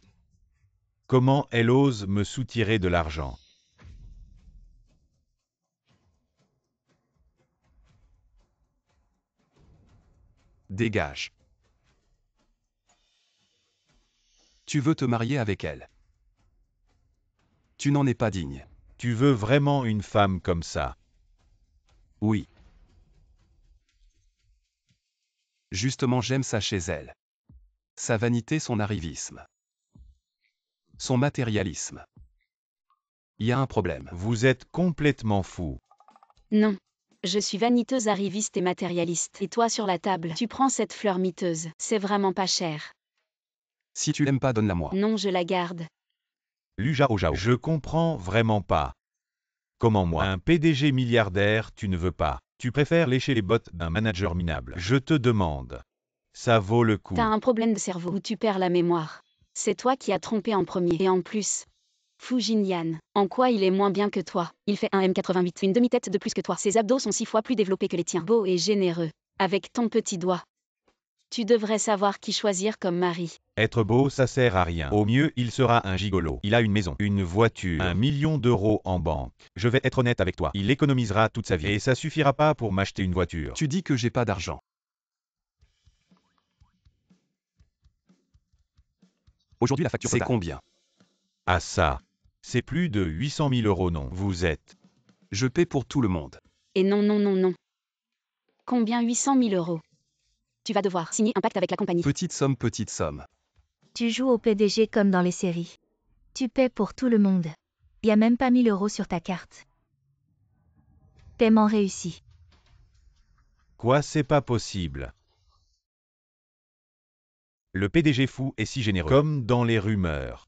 Comment elle ose me soutirer de l'argent? Dégage. Tu veux te marier avec elle. Tu n'en es pas digne. Tu veux vraiment une femme comme ça? Oui. Justement, j'aime ça chez elle. Sa vanité, son arrivisme. Son matérialisme. Il y a un problème. Vous êtes complètement fou. Non. Je suis vaniteuse, arriviste et matérialiste. Et toi sur la table, tu prends cette fleur miteuse. C'est vraiment pas cher. Si tu l'aimes pas, donne-la moi. Non, je la garde. Lu Zhao Zhao. Je comprends vraiment pas. Comment moi, un PDG milliardaire, tu ne veux pas? Tu préfères lécher les bottes d'un manager minable. Je te demande. Ça vaut le coup. T'as un problème de cerveau ou tu perds la mémoire. C'est toi qui as trompé en premier. Et en plus, Fu Jinyan, en quoi il est moins bien que toi? Il fait un M88, une demi-tête de plus que toi. Ses abdos sont 6 fois plus développés que les tiens. Beau et généreux. Avec ton petit doigt. Tu devrais savoir qui choisir comme mari. Être beau, ça sert à rien. Au mieux, il sera un gigolo. Il a une maison, une voiture, 1 million d'euros en banque. Je vais être honnête avec toi. Il économisera toute sa vie. Et ça suffira pas pour m'acheter une voiture. Tu dis que j'ai pas d'argent. Aujourd'hui, la facture c'est combien? Ah ça. C'est plus de 800 000 euros non. Vous êtes. Je paie pour tout le monde. Et non, non, non, non. Combien 800 000 euros. Tu vas devoir signer un pacte avec la compagnie. Petite somme, petite somme. Tu joues au PDG comme dans les séries. Tu paies pour tout le monde. Y a même pas 1000 euros sur ta carte. Paiement réussi. Quoi, c'est pas possible. Le PDG fou est si généreux. Comme dans les rumeurs.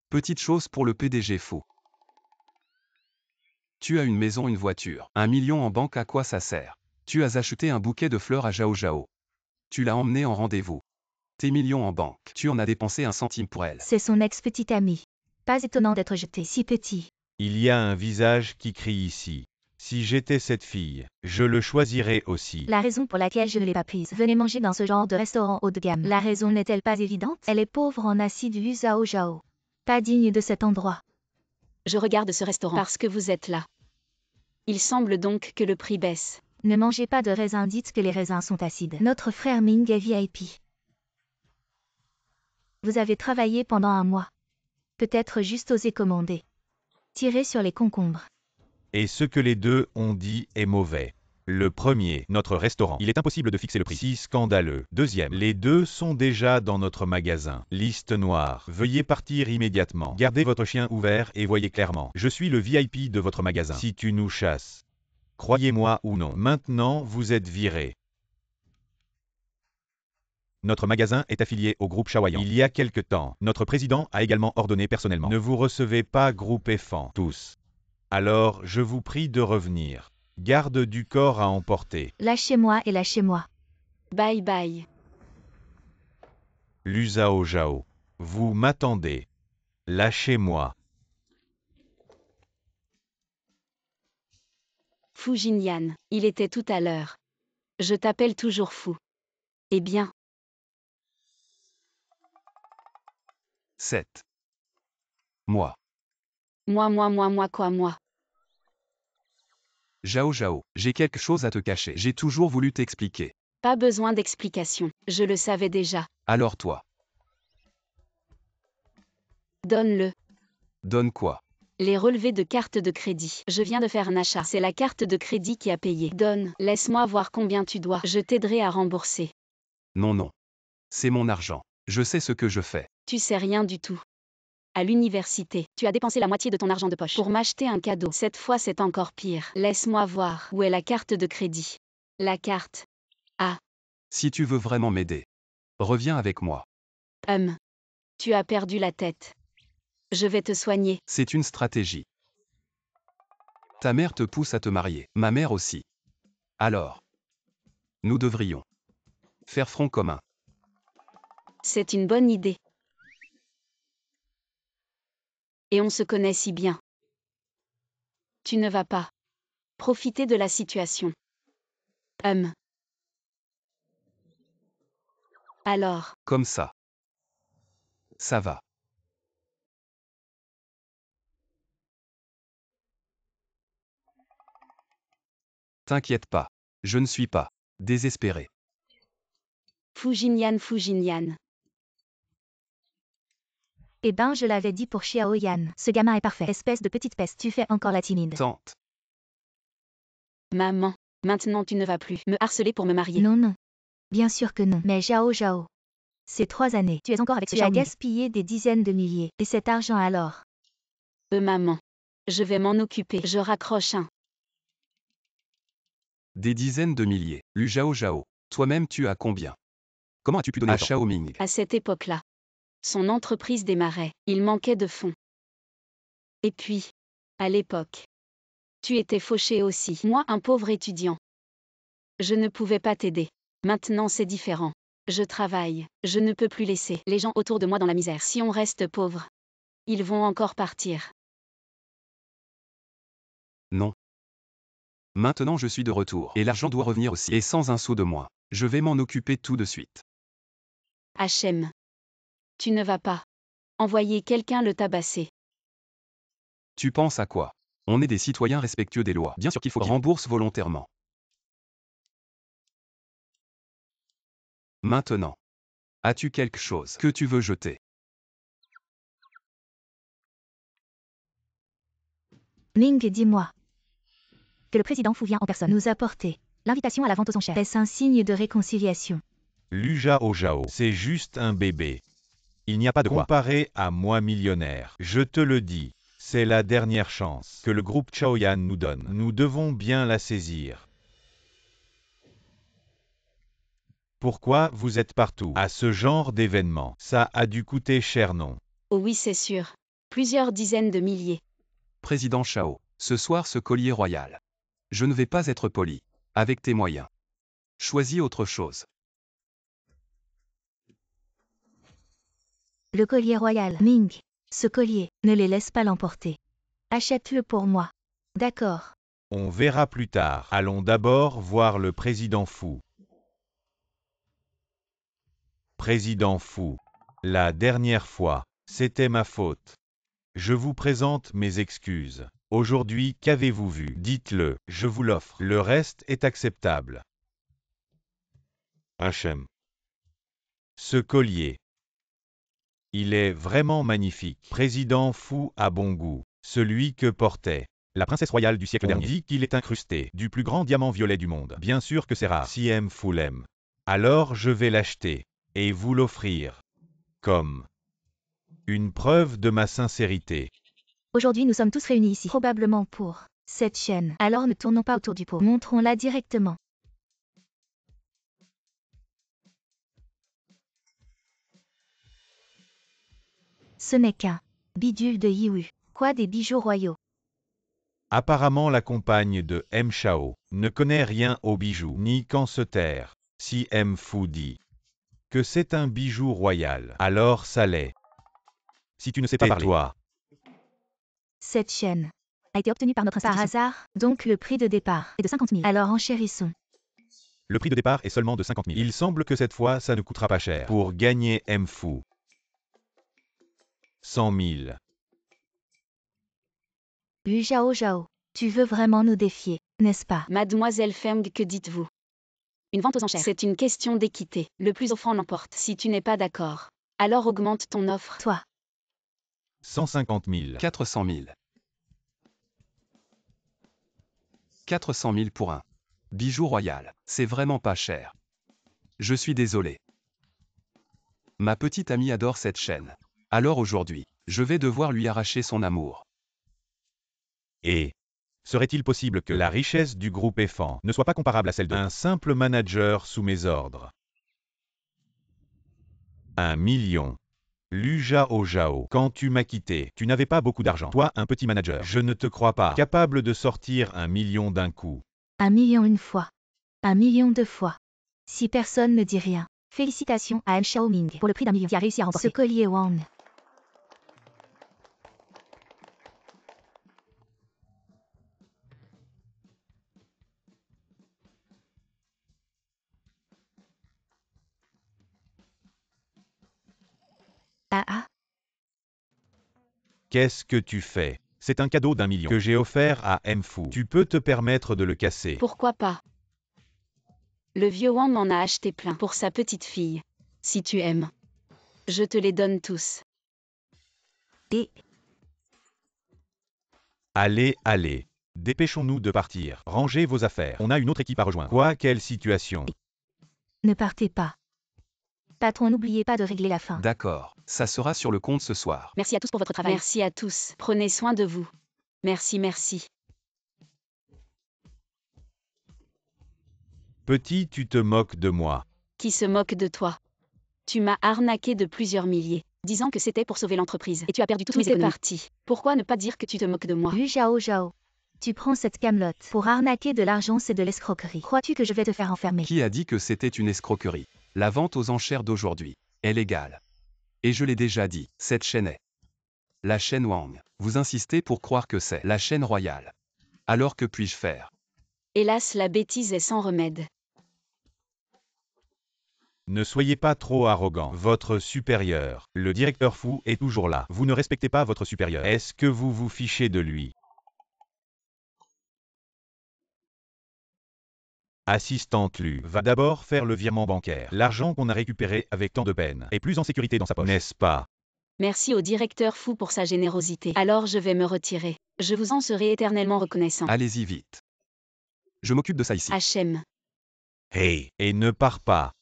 Petite chose pour le PDG fou. Tu as une maison, une voiture. 1 million en banque, à quoi ça sert? Tu as acheté un bouquet de fleurs à Zhao Zhao. Tu l'as emmené en rendez-vous. Tes millions en banque. Tu en as dépensé 1 centime pour elle. C'est son ex-petite amie. Pas étonnant d'être jeté si petit. Il y a un visage qui crie ici. Si j'étais cette fille, je le choisirais aussi. La raison pour laquelle je ne l'ai pas prise. Venez manger dans ce genre de restaurant haut de gamme. La raison n'est-elle pas évidente? Elle est pauvre en acide vu Zhao Zhao. Pas digne de cet endroit. Je regarde ce restaurant parce que vous êtes là. Il semble donc que le prix baisse. Ne mangez pas de raisins, dites que les raisins sont acides. Notre frère Ming est VIP. Vous avez travaillé pendant 1 mois. Peut-être juste oser commander. Tirez sur les concombres. Et ce que les deux ont dit est mauvais. Le premier, notre restaurant. Il est impossible de fixer le prix. Si scandaleux. Deuxième, les deux sont déjà dans notre magasin. Liste noire. Veuillez partir immédiatement. Gardez votre chien ouvert et voyez clairement. Je suis le VIP de votre magasin. Si tu nous chasses. Croyez-moi ou non. Maintenant, vous êtes viré. Notre magasin est affilié au groupe Shaoyan. Il y a quelque temps, notre président a également ordonné personnellement. Ne vous recevez pas groupe EFAN. Tous. Alors, je vous prie de revenir. Garde du corps à emporter. Lâchez-moi et lâchez-moi. Bye bye. Lu Zhao Zhao. Vous m'attendez. Lâchez-moi. Fu Jinyan, il était tout à l'heure. Je t'appelle toujours fou. Eh bien. 7. Moi. Moi quoi moi? Zhao Zhao, j'ai quelque chose à te cacher. J'ai toujours voulu t'expliquer. Pas besoin d'explication, je le savais déjà. Alors toi, Donne-le. donne quoi? Les relevés de carte de crédit. Je viens de faire un achat. C'est la carte de crédit qui a payé. Donne, laisse-moi voir combien tu dois. Je t'aiderai à rembourser. Non, non. C'est mon argent. Je sais ce que je fais. Tu sais rien du tout. À l'université, tu as dépensé la moitié de ton argent de poche pour m'acheter un cadeau. Cette fois, c'est encore pire. Laisse-moi voir. Où est la carte de crédit? La carte. Si tu veux vraiment m'aider, reviens avec moi. Tu as perdu la tête. Je vais te soigner. C'est une stratégie. Ta mère te pousse à te marier. Ma mère aussi. Alors, nous devrions faire front commun. C'est une bonne idée. Et on se connaît si bien. Tu ne vas pas profiter de la situation. Alors, Comme ça. Ça va. T'inquiète pas. Je ne suis pas désespéré. Fu Jinyan. Eh ben, je l'avais dit pour Xiao Yan. Ce gamin est parfait. Espèce de petite peste, tu fais encore la timide. Tante. Maman, maintenant tu ne vas plus me harceler pour me marier. Non, non. Bien sûr que non. Mais Zhao Zhao. Ces 3 années, tu es encore avec ce Tu as Xiao Ming. Gaspillé des dizaines de milliers. Et cet argent alors? Maman. Je vais m'en occuper. Je raccroche un. Des dizaines de milliers. Lu Zhao Zhao. Toi-même tu as combien? Comment as-tu pu donner à Xiao Ming? À cette époque-là, son entreprise démarrait. Il manquait de fonds. Et puis, à l'époque, tu étais fauché aussi. Moi, un pauvre étudiant. Je ne pouvais pas t'aider. Maintenant, c'est différent. Je travaille. Je ne peux plus laisser les gens autour de moi dans la misère. Si on reste pauvre, ils vont encore partir. Non. Maintenant je suis de retour. Et l'argent doit revenir aussi. Et sans un sou de moins. Je vais m'en occuper tout de suite. Hachem. Tu ne vas pas envoyer quelqu'un le tabasser. Tu penses à quoi? On est des citoyens respectueux des lois. Bien sûr qu'il faut qu'ils remboursent volontairement. Maintenant. As-tu quelque chose que tu veux jeter? Ming, dis-moi. Que le président Fu vient en personne nous apporter L'invitation à la vente aux enchères. Est-ce un signe de réconciliation? Lu Zhao Zhao, c'est juste un bébé. Il n'y a pas de quoi comparer à moi millionnaire. Je te le dis, c'est la dernière chance que le groupe Chaoyan nous donne. Nous devons bien la saisir. Pourquoi vous êtes partout à ce genre d'événement? Ça a dû coûter cher, non? Oh oui, c'est sûr. Plusieurs dizaines de milliers. Président Chao, ce soir ce collier royal. Je ne vais pas être poli. Avec tes moyens. Choisis autre chose. Le collier royal. Ming. Ce collier, ne les laisse pas l'emporter. Achète-le pour moi. D'accord. On verra plus tard. Allons d'abord voir le président Fu. Président Fu. La dernière fois, c'était ma faute. Je vous présente mes excuses. Aujourd'hui, qu'avez-vous vu? Dites-le, je vous l'offre. Le reste est acceptable. Hachem. Ce collier. Il est vraiment magnifique. Président Fu a bon goût. Celui que portait la princesse royale du siècle dernier dit qu'il est incrusté du plus grand diamant violet du monde. Bien sûr que c'est rare. Si M. Fu l'aime. Alors je vais l'acheter et vous l'offrir comme une preuve de ma sincérité. Aujourd'hui nous sommes tous réunis ici. Probablement pour cette chaîne. Alors ne tournons pas autour du pot. Montrons-la directement. Ce n'est qu'un bidule de Yiwu. Quoi, des bijoux royaux? Apparemment la compagne de M. Chao ne connaît rien aux bijoux, ni qu'en se taire. Si M. Fu dit que c'est un bijou royal, alors ça l'est. Si tu ne sais pas parler. Tais-toi. Cette chaîne a été obtenue par notre institution. Par hasard, donc le prix de départ est de 50 000. Alors enchérissons. Le prix de départ est seulement de 50 000. Il semble que cette fois ça ne coûtera pas cher. Pour gagner M. Fu. 100 000. Lu Zhao Zhao, tu veux vraiment nous défier, n'est-ce pas? Mademoiselle Feng, que dites-vous? Une vente aux enchères. C'est une question d'équité. Le plus offrant l'emporte. Si tu n'es pas d'accord, alors augmente ton offre. Toi. 150 000. 400 000. 400 000 pour un bijou royal. C'est vraiment pas cher. Je suis désolé. Ma petite amie adore cette chaîne. Alors aujourd'hui, je vais devoir lui arracher son amour. Et serait-il possible que la richesse du groupe EFAN ne soit pas comparable à celle d'un simple manager sous mes ordres? 1 million. Lu Zhao Zhao, quand tu m'as quitté, tu n'avais pas beaucoup d'argent. Toi, un petit manager. Je ne te crois pas capable de sortir 1 million d'un coup. 1 million une fois. 1 million deux fois. Si personne ne dit rien. Félicitations à M. Xiaoming pour le prix d'1 million qui a réussi à remporter ce collier Wang. Ah ah. Qu'est-ce que tu fais? C'est un cadeau d'1 million que j'ai offert à M. Fu. Tu peux te permettre de le casser. Pourquoi pas? Le vieux Wang en a acheté plein pour sa petite fille. Si tu aimes, je te les donne tous. Et Allez, allez. Dépêchons-nous de partir. Rangez vos affaires. On a une autre équipe à rejoindre. Quoi, quelle situation? ne partez pas. Patron, n'oubliez pas de régler la fin. D'accord, ça sera sur le compte ce soir. Merci à tous pour votre travail. Merci à tous. Prenez soin de vous. Merci, merci. Petit, tu te moques de moi. Qui se moque de toi? Tu m'as arnaqué de plusieurs milliers, disant que c'était pour sauver l'entreprise. Et tu as perdu toutes mes économies. Tout est parti. Pourquoi ne pas dire que tu te moques de moi? Lu Zhao Zhao. Tu prends cette camelote pour arnaquer de l'argent, c'est de l'escroquerie. Crois-tu que je vais te faire enfermer? Qui a dit que c'était une escroquerie? La vente aux enchères d'aujourd'hui est légale. Et je l'ai déjà dit, cette chaîne est la chaîne Wang. Vous insistez pour croire que c'est la chaîne royale. Alors que puis-je faire? Hélas, la bêtise est sans remède. Ne soyez pas trop arrogant. Votre supérieur, le directeur Fu, est toujours là. Vous ne respectez pas votre supérieur. Est-ce que vous vous fichez de lui? Assistante Lu va d'abord faire le virement bancaire. L'argent qu'on a récupéré avec tant de peine est plus en sécurité dans sa poche, n'est-ce pas? Merci au directeur Fu pour sa générosité. Alors je vais me retirer. Je vous en serai éternellement reconnaissant. Allez-y vite. Je m'occupe de ça ici. HM. Hey, et ne pars pas.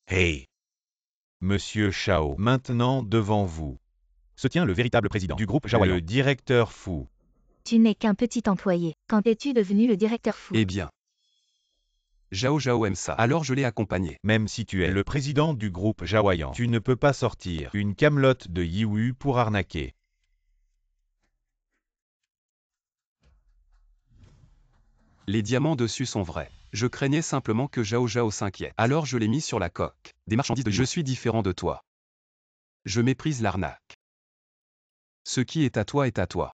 Hey. Monsieur Shao, maintenant devant vous se tient le véritable président du groupe Jaoyan, le directeur Fu. Tu n'es qu'un petit employé. Quand es-tu devenu le directeur Fu? Eh bien. Zhao Zhao aime ça, alors je l'ai accompagné. Même si tu es le président du groupe Jaoyan, tu ne peux pas sortir une camelote de Yiwu pour arnaquer. Les diamants dessus sont vrais. Je craignais simplement que Zhao Zhao s'inquiète. Alors je l'ai mis sur la coque. Des marchandises de... Je suis différent de toi. Je méprise l'arnaque. Ce qui est à toi est à toi.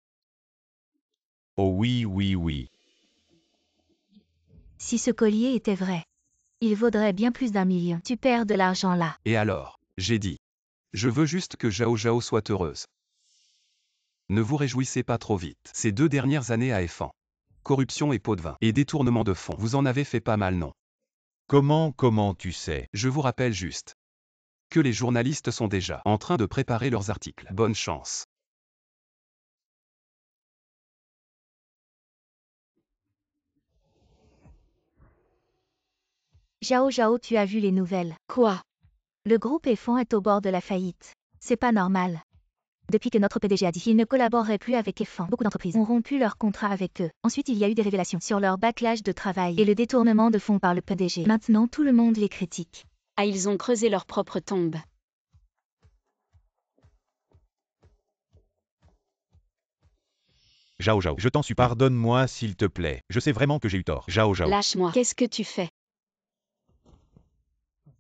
Oh oui, oui, oui. Si ce collier était vrai, il vaudrait bien plus d'1 million. Tu perds de l'argent là. Et alors, j'ai dit. Je veux juste que Zhao Zhao soit heureuse. Ne vous réjouissez pas trop vite. Ces 2 dernières années à F1. Corruption et pot de vin. Et détournement de fonds. Vous en avez fait pas mal, non? Comment tu sais? Je vous rappelle juste que les journalistes sont déjà en train de préparer leurs articles. Bonne chance. Zhao Zhao, tu as vu les nouvelles? Quoi? Le groupe F1 est au bord de la faillite. C'est pas normal. Depuis que notre PDG a dit qu'il ne collaborerait plus avec F1, beaucoup d'entreprises ont rompu leur contrat avec eux. Ensuite, il y a eu des révélations sur leur bâclage de travail et le détournement de fonds par le PDG. Maintenant, tout le monde les critique. Ah, ils ont creusé leur propre tombe. Zhao Zhao, je t'en supplie, pardonne-moi s'il te plaît. Je sais vraiment que j'ai eu tort. Zhao Zhao. Lâche-moi. Qu'est-ce que tu fais?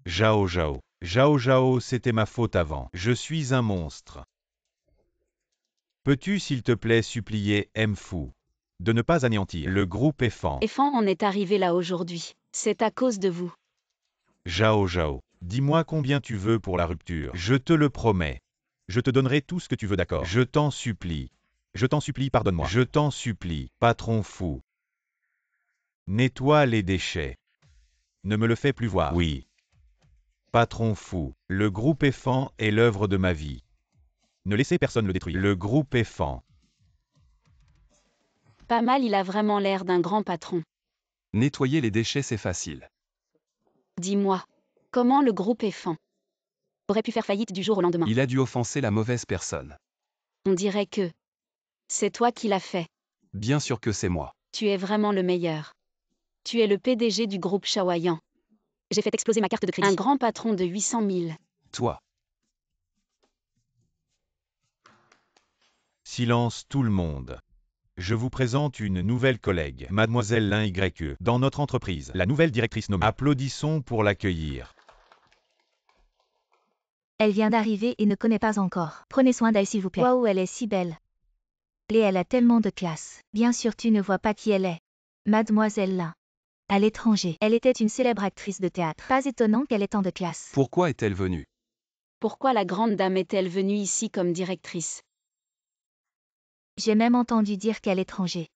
Zhao Zhao. Zhao Zhao, c'était ma faute avant. Je suis un monstre. Peux-tu s'il te plaît supplier Mfu de ne pas anéantir le groupe F1? F1 en est arrivé là aujourd'hui. C'est à cause de vous. Zhao Zhao, dis-moi combien tu veux pour la rupture. Je te le promets. Je te donnerai tout ce que tu veux, d'accord? Je t'en supplie. Je t'en supplie, pardonne-moi. Je t'en supplie, patron fou. Nettoie les déchets. Ne me le fais plus voir. Oui. Patron fou, le groupe F1 est l'œuvre de ma vie. Ne laissez personne le détruire. Le groupe F1. Pas mal, il a vraiment l'air d'un grand patron. Nettoyer les déchets, c'est facile. Dis-moi, comment le groupe F1 aurait pu faire faillite du jour au lendemain? Il a dû offenser la mauvaise personne. On dirait que c'est toi qui l'as fait. Bien sûr que c'est moi. Tu es vraiment le meilleur. Tu es le PDG du groupe Jaoyan. J'ai fait exploser ma carte de crédit. Un grand patron de 800 000. Toi. Silence tout le monde. Je vous présente une nouvelle collègue, Mademoiselle Lin YE, dans notre entreprise, la nouvelle directrice nommée. Applaudissons pour l'accueillir. Elle vient d'arriver et ne connaît pas encore. Prenez soin d'elle s'il vous plaît. Waouh, elle est si belle. Et elle a tellement de classe. Bien sûr tu ne vois pas qui elle est. Mademoiselle Lin. À l'étranger. Elle était une célèbre actrice de théâtre. Pas étonnant qu'elle ait tant de classe. Pourquoi est-elle venue? Pourquoi la grande dame est-elle venue ici comme directrice? J'ai même entendu dire qu'à l'étranger.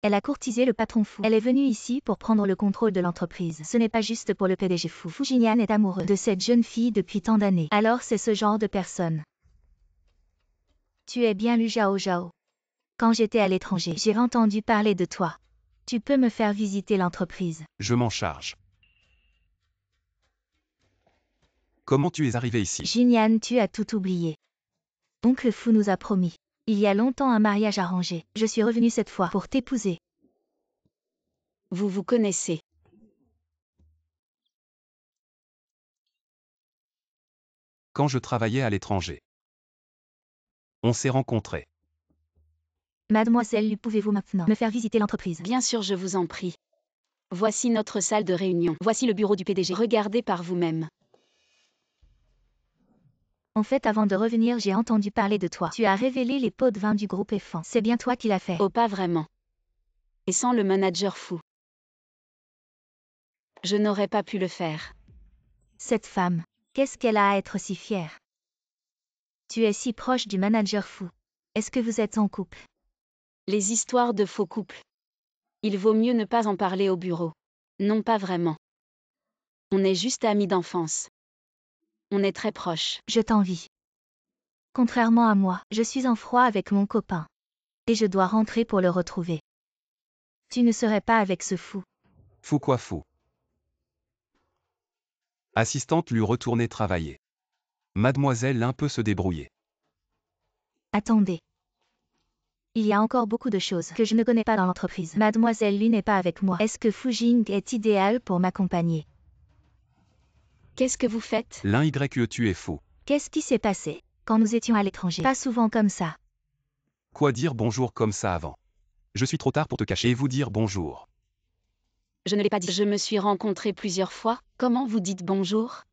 Elle a courtisé le patron fou. Elle est venue ici pour prendre le contrôle de l'entreprise. Ce n'est pas juste pour le PDG fou. Fu Jinyan est amoureux de cette jeune fille depuis tant d'années. Alors c'est ce genre de personne. Tu es bien lu Zhao Zhao. Quand j'étais à l'étranger, j'ai entendu parler de toi. Tu peux me faire visiter l'entreprise. Je m'en charge. Comment tu es arrivé ici? Jinyan, tu as tout oublié. Oncle Fu nous a promis. Il y a longtemps un mariage arrangé. Je suis revenue cette fois pour t'épouser. Vous vous connaissez. Quand je travaillais à l'étranger. On s'est rencontrés. Mademoiselle, pouvez-vous maintenant me faire visiter l'entreprise? Bien sûr, je vous en prie. Voici notre salle de réunion. Voici le bureau du PDG. Regardez par vous-même. En fait, avant de revenir, j'ai entendu parler de toi. Tu as révélé les pots de vin du groupe F1. C'est bien toi qui l'as fait. Oh, pas vraiment. Et sans le manager fou. Je n'aurais pas pu le faire. Cette femme, qu'est-ce qu'elle a à être si fière? Tu es si proche du manager fou. Est-ce que vous êtes en couple? Les histoires de faux couples. Il vaut mieux ne pas en parler au bureau. Non, pas vraiment. On est juste amis d'enfance. On est très proches. Je t'envie. Contrairement à moi, je suis en froid avec mon copain. Et je dois rentrer pour le retrouver. Tu ne serais pas avec ce fou. Fou quoi fou? Assistante lui retourner travailler. Mademoiselle Lin peut se débrouiller. Attendez. Il y a encore beaucoup de choses que je ne connais pas dans l'entreprise. Mademoiselle Lu n'est pas avec moi. Est-ce que Fu Jing est idéal pour m'accompagner? Qu'est-ce que vous faites? L'un YE tu es fou. Qu'est-ce qui s'est passé quand nous étions à l'étranger? Pas souvent comme ça. Quoi dire bonjour comme ça avant? Je suis trop tard pour te cacher et vous dire bonjour. Je ne l'ai pas dit. Je me suis rencontré plusieurs fois. Comment vous dites bonjour?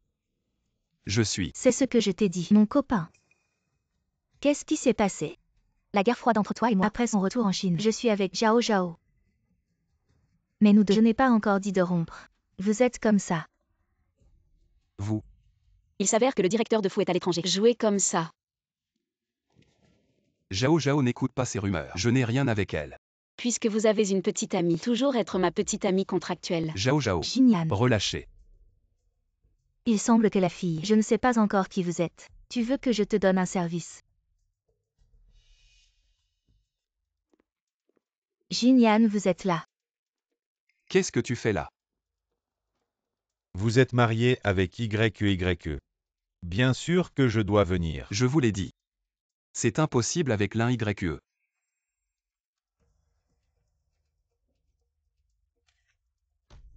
Je suis. C'est ce que je t'ai dit, mon copain. Qu'est-ce qui s'est passé? La guerre froide entre toi et moi après son retour en Chine. Je suis avec Zhao Zhao. Mais nous deux, je n'ai pas encore dit de rompre. Vous êtes comme ça. Vous. Il s'avère que le directeur de Fou est à l'étranger. Jouez comme ça. Zhao Zhao n'écoute pas ces rumeurs. Je n'ai rien avec elle. Puisque vous avez une petite amie, toujours être ma petite amie contractuelle. Zhao Zhao. Xinyan. Relâchez. Il semble que la fille, je ne sais pas encore qui vous êtes. Tu veux que je te donne un service? Xinyan, vous êtes là. Qu'est-ce que tu fais là? Vous êtes marié avec YE. Bien sûr que je dois venir. Je vous l'ai dit. C'est impossible avec l'un YE.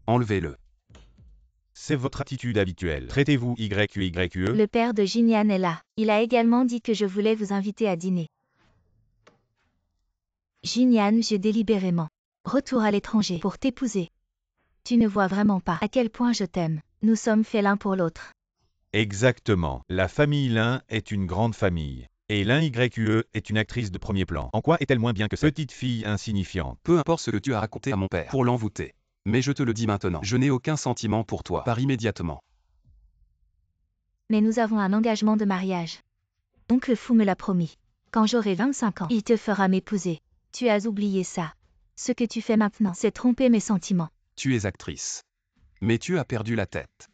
Enlevez-le. C'est votre attitude habituelle. Traitez-vous YE. Le père de Xinyan est là. Il a également dit que je voulais vous inviter à dîner. Xinyan, j'ai délibérément. Retour à l'étranger pour t'épouser. Tu ne vois vraiment pas à quel point je t'aime. Nous sommes faits l'un pour l'autre. Exactement. La famille Lin est une grande famille. Et l'un YE est une actrice de premier plan. En quoi est-elle moins bien que cette petite fille insignifiante? Peu importe ce que tu as raconté à mon père pour l'envoûter. Mais je te le dis maintenant, je n'ai aucun sentiment pour toi. Pars immédiatement. Mais nous avons un engagement de mariage. Oncle Fou me l'a promis. Quand j'aurai 25 ans, il te fera m'épouser. Tu as oublié ça. Ce que tu fais maintenant, c'est tromper mes sentiments. Tu es actrice. Mais tu as perdu la tête.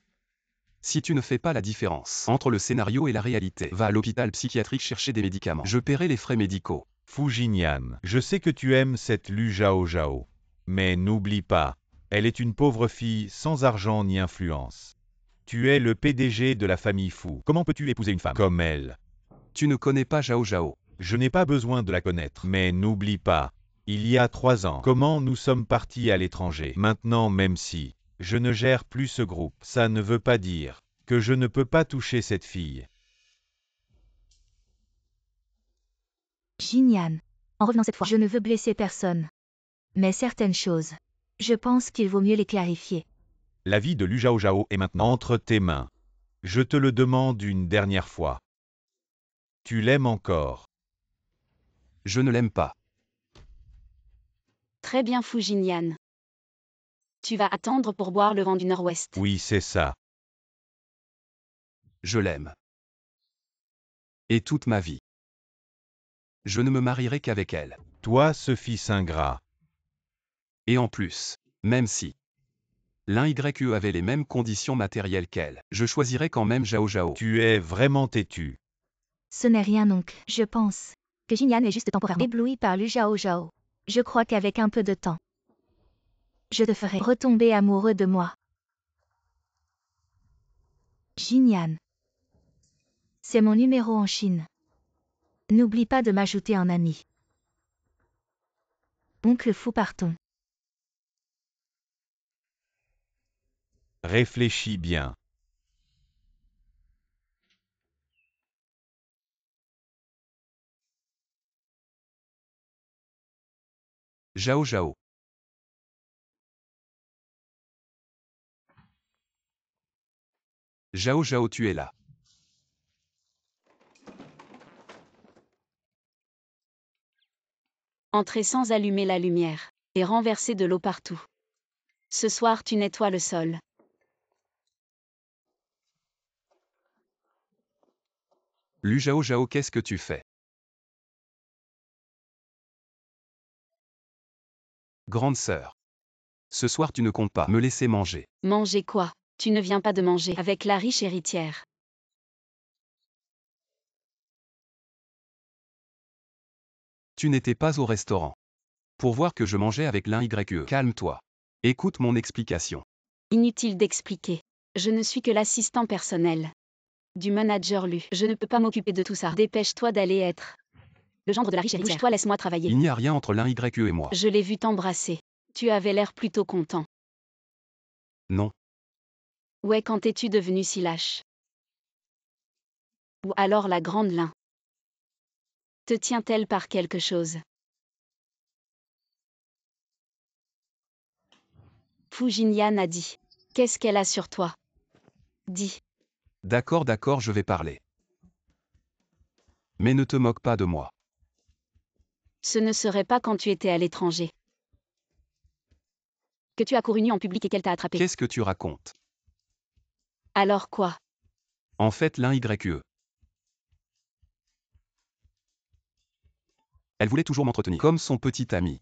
Si tu ne fais pas la différence entre le scénario et la réalité, va à l'hôpital psychiatrique chercher des médicaments. Je paierai les frais médicaux. Fu Jingyan, je sais que tu aimes cette Lu Zhao Zhao. Mais n'oublie pas, elle est une pauvre fille sans argent ni influence. Tu es le PDG de la famille Fu. Comment peux-tu épouser une femme comme elle? Tu ne connais pas Zhao Zhao. Je n'ai pas besoin de la connaître. Mais n'oublie pas, il y a 3 ans, comment nous sommes partis à l'étranger. Maintenant, même si je ne gère plus ce groupe, ça ne veut pas dire que je ne peux pas toucher cette fille. Xinyan. En revenant cette fois, je ne veux blesser personne. Mais certaines choses. Je pense qu'il vaut mieux les clarifier. La vie de Lu Zhao Zhao est maintenant entre tes mains. Je te le demande une dernière fois. Tu l'aimes encore? Je ne l'aime pas. Très bien Fu Jingyan. Tu vas attendre pour boire le vent du Nord-Ouest. Oui, c'est ça. Je l'aime. Et toute ma vie. Je ne me marierai qu'avec elle. Toi, ce fils ingrat. Et en plus, même si l'un YE avait les mêmes conditions matérielles qu'elle, je choisirais quand même Zhao Zhao. Tu es vraiment têtu. Ce n'est rien oncle. Je pense que Xinyan est juste temporairement ébloui par Lu Zhao Zhao. Je crois qu'avec un peu de temps, je te ferai retomber amoureux de moi. Xinyan. C'est mon numéro en Chine. N'oublie pas de m'ajouter en ami. Oncle Fou, partons. Réfléchis bien. Zhao Zhao. Zhao Zhao, tu es là. Entrer sans allumer la lumière. Et renverser de l'eau partout. Ce soir tu nettoies le sol. Lu Zhao Zhao, qu'est-ce que tu fais? Grande sœur. Ce soir tu ne comptes pas me laisser manger. Manger quoi? Tu ne viens pas de manger avec la riche héritière. Tu n'étais pas au restaurant. Pour voir que je mangeais avec l'un YE. Calme-toi. Écoute mon explication. Inutile d'expliquer. Je ne suis que l'assistant personnel du manager Lu. Je ne peux pas m'occuper de tout ça. Dépêche-toi d'aller être le gendre de la riche héritière. Bouge-toi, laisse-moi travailler. Il n'y a rien entre l'un YE et moi. Je l'ai vu t'embrasser. Tu avais l'air plutôt content. Non. Ouais, quand es-tu devenu si lâche? Ou alors la grande Lin te tient-elle par quelque chose? Fu Jinyan a dit. Qu'est-ce qu'elle a sur toi? Dis. D'accord, je vais parler. Mais ne te moque pas de moi. Ce ne serait pas quand tu étais à l'étranger que tu as couru nu en public et qu'elle t'a attrapé. Qu'est-ce que tu racontes? Alors quoi? En fait, l'un YE. Elle voulait toujours m'entretenir. Comme son petit ami.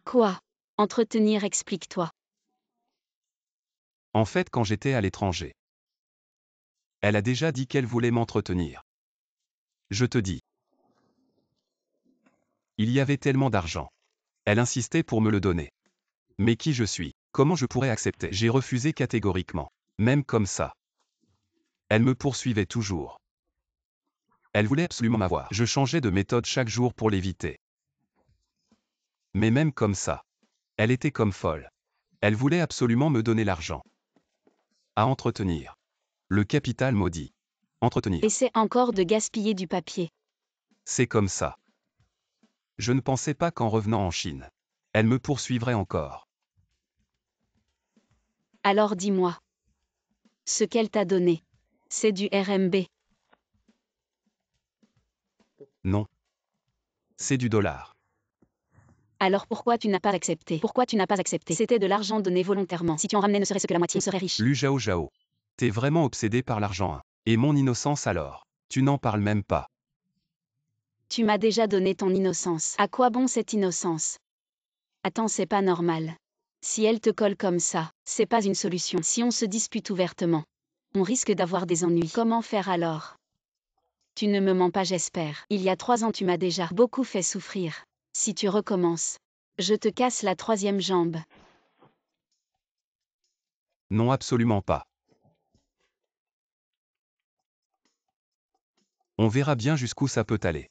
Quoi? Entretenir, explique-toi. En fait, quand j'étais à l'étranger. Elle a déjà dit qu'elle voulait m'entretenir. Je te dis. Il y avait tellement d'argent. Elle insistait pour me le donner. Mais qui je suis? Comment je pourrais accepter? J'ai refusé catégoriquement. Même comme ça. Elle me poursuivait toujours. Elle voulait absolument m'avoir. Je changeais de méthode chaque jour pour l'éviter. Mais même comme ça. Elle était comme folle. Elle voulait absolument me donner l'argent. À entretenir. Le capital maudit. Entretenir. Essaie encore de gaspiller du papier. C'est comme ça. Je ne pensais pas qu'en revenant en Chine, elle me poursuivrait encore. Alors dis-moi. Ce qu'elle t'a donné. C'est du RMB. Non. C'est du dollar. Alors pourquoi tu n'as pas accepté? Pourquoi tu n'as pas accepté? C'était de l'argent donné volontairement. Si tu en ramenais ne serait-ce que la moitié, on serait riche. Lu Zhao. T'es vraiment obsédé par l'argent, hein. Et mon innocence alors? Tu n'en parles même pas. Tu m'as déjà donné ton innocence. À quoi bon cette innocence? Attends, c'est pas normal. Si elle te colle comme ça, c'est pas une solution. Si on se dispute ouvertement, on risque d'avoir des ennuis. Comment faire alors? Tu ne me mens pas, j'espère. Il y a 3 ans, tu m'as déjà beaucoup fait souffrir. Si tu recommences, je te casse la 3e jambe. Non, absolument pas. On verra bien jusqu'où ça peut aller.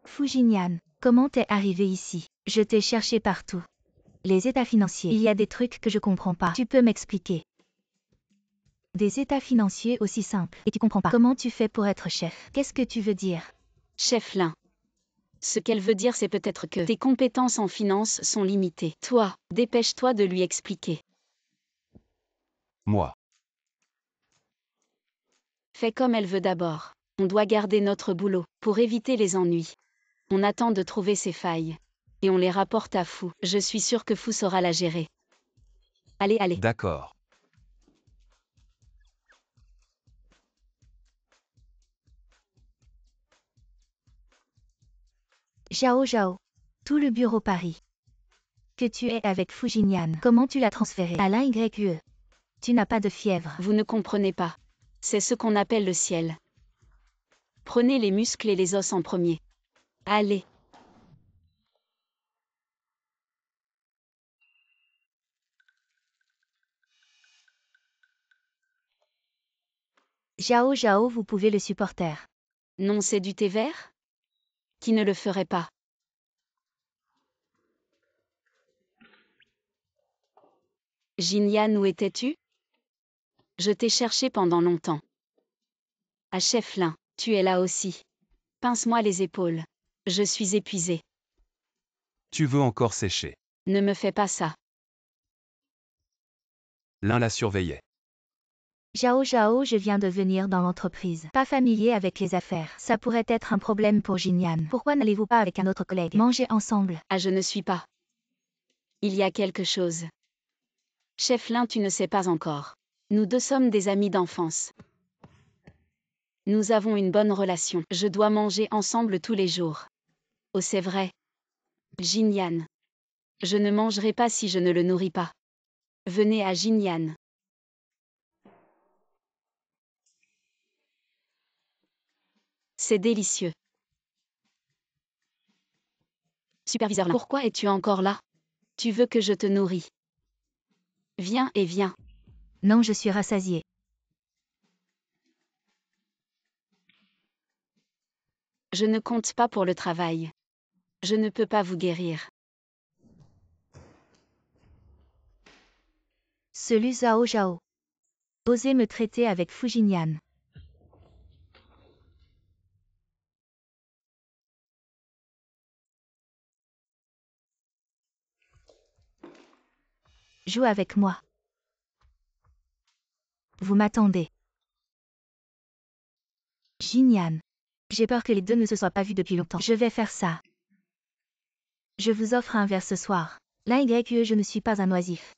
Fu Jinyan, comment t'es arrivé ici? Je t'ai cherché partout. Les états financiers. Il y a des trucs que je comprends pas. Tu peux m'expliquer? Des états financiers aussi simples. Et tu comprends pas. Comment tu fais pour être chef? Qu'est-ce que tu veux dire? Chef Lin. Ce qu'elle veut dire, c'est peut-être que tes compétences en finance sont limitées. Toi, dépêche-toi de lui expliquer. Moi. Fais comme elle veut d'abord. On doit garder notre boulot, pour éviter les ennuis. On attend de trouver ses failles. Et on les rapporte à Fu. Je suis sûre que Fu saura la gérer. Allez. D'accord. Zhao. Tout le bureau Paris. Que tu es avec Fu Jinyan. Comment tu l'as transféré à l'un YE? Tu n'as pas de fièvre. Vous ne comprenez pas. C'est ce qu'on appelle le ciel. Prenez les muscles et les os en premier. Allez. Zhao, vous pouvez le supporter. Non, c'est du thé vert? Qui ne le ferait pas? Jinyan, où étais-tu? Je t'ai cherché pendant longtemps. Ah, chef Lin, tu es là aussi. Pince-moi les épaules. Je suis épuisée. Tu veux encore sécher? Ne me fais pas ça. L'un la surveillait. Zhao, je viens de venir dans l'entreprise. Pas familier avec les affaires. Ça pourrait être un problème pour Jinyan. Pourquoi n'allez-vous pas avec un autre collègue manger ensemble? Ah, je ne suis pas. Il y a quelque chose. Chef Lin, tu ne sais pas encore. Nous 2 sommes des amis d'enfance. Nous avons une bonne relation. Je dois manger ensemble tous les jours. Oh, c'est vrai. Jinyan. Je ne mangerai pas si je ne le nourris pas. Venez à Jinyan. C'est délicieux. Superviseur Lin, pourquoi es-tu encore là? Tu veux que je te nourris? Viens et viens. Non, je suis rassasiée. Je ne compte pas pour le travail. Je ne peux pas vous guérir. Ce Lu Zhao Zhao. Osez me traiter avec Fujinyan. Joue avec moi. Vous m'attendez. Jinyan. J'ai peur que les deux ne se soient pas vus depuis longtemps. Je vais faire ça. Je vous offre un verre ce soir. L'un YE, je ne suis pas un oisif.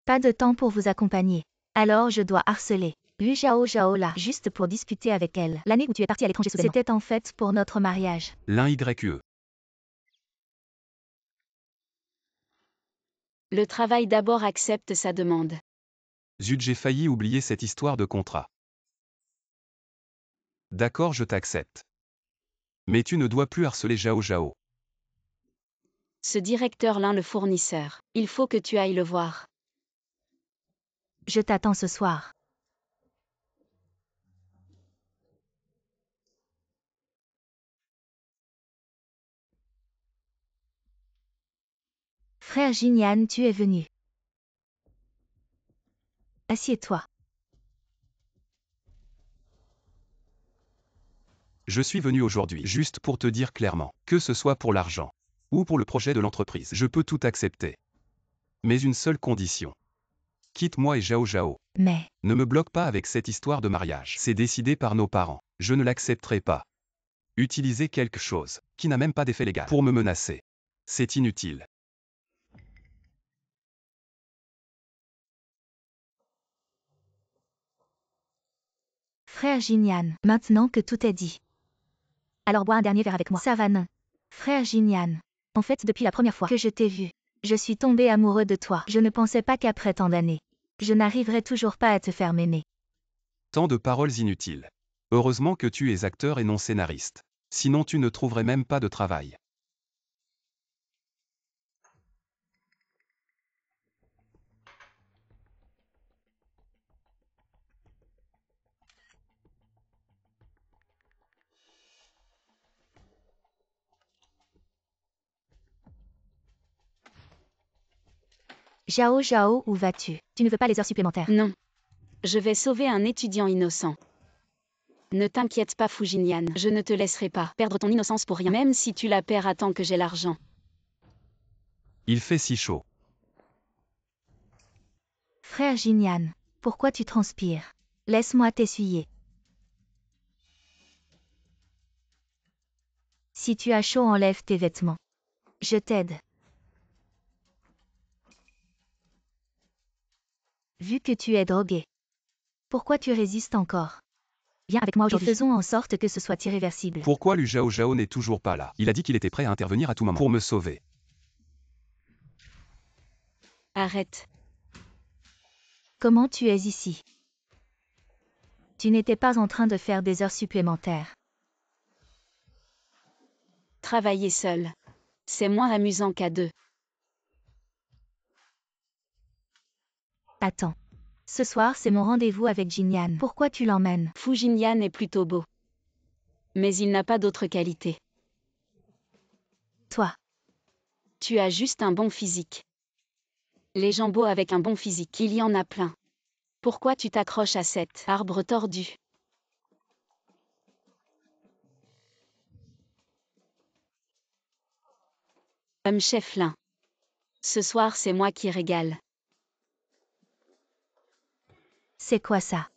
Pas de temps pour vous accompagner. Alors je dois harceler. Lu Zhao Zhao là, juste pour discuter avec elle. L'année où tu es parti à l'étranger soudainement. C'était en fait pour notre mariage. L'un YE. Le travail d'abord accepte sa demande. Zut, j'ai failli oublier cette histoire de contrat. D'accord, je t'accepte. Mais tu ne dois plus harceler Zhao Zhao. Ce directeur Lin le fournisseur. Il faut que tu ailles le voir. Je t'attends ce soir. Frère Jinyan, tu es venu. Assieds-toi. Je suis venu aujourd'hui juste pour te dire clairement, que ce soit pour l'argent ou pour le projet de l'entreprise, je peux tout accepter. Mais une seule condition. Quitte-moi et Zhao Zhao. Mais, Ne me bloque pas avec cette histoire de mariage. C'est décidé par nos parents. Je ne l'accepterai pas. Utiliser quelque chose qui n'a même pas d'effet légal pour me menacer. C'est inutile. frère Jinyan, maintenant que tout est dit. Alors bois un dernier verre avec moi. Ça va non. Frère Jinyan. En fait, depuis la première fois que je t'ai vu, je suis tombé amoureux de toi. Je ne pensais pas qu'après tant d'années, je n'arriverais toujours pas à te faire m'aimer. Tant de paroles inutiles. Heureusement que tu es acteur et non scénariste. Sinon tu ne trouverais même pas de travail. Zhao Zhao, où vas-tu? Tu ne veux pas les heures supplémentaires? Non. Je vais sauver un étudiant innocent. Ne t'inquiète pas Fujinyan, je ne te laisserai pas perdre ton innocence pour rien, même si tu la perds à tant que j'ai l'argent. Il fait si chaud. Frère Jinyan, pourquoi tu transpires? Laisse-moi t'essuyer. Si tu as chaud, enlève tes vêtements. Je t'aide. Vu que tu es drogué, pourquoi tu résistes encore? Viens avec moi aujourd'hui. Et faisons en sorte que ce soit irréversible. Pourquoi Lu Zhao Zhao n'est toujours pas là? Il a dit qu'il était prêt à intervenir à tout moment pour me sauver. Arrête. Comment tu es ici? Tu n'étais pas en train de faire des heures supplémentaires. Travailler seul. C'est moins amusant qu'à deux. Attends. Ce soir, c'est mon rendez-vous avec Jinyan. Pourquoi tu l'emmènes? Fujinyan est plutôt beau. Mais il n'a pas d'autre qualité. Toi. Tu as juste un bon physique. Les gens beaux avec un bon physique, il y en a plein. Pourquoi tu t'accroches à cet arbre tordu? Chef Lin. Ce soir, c'est moi qui régale. C'est quoi ça?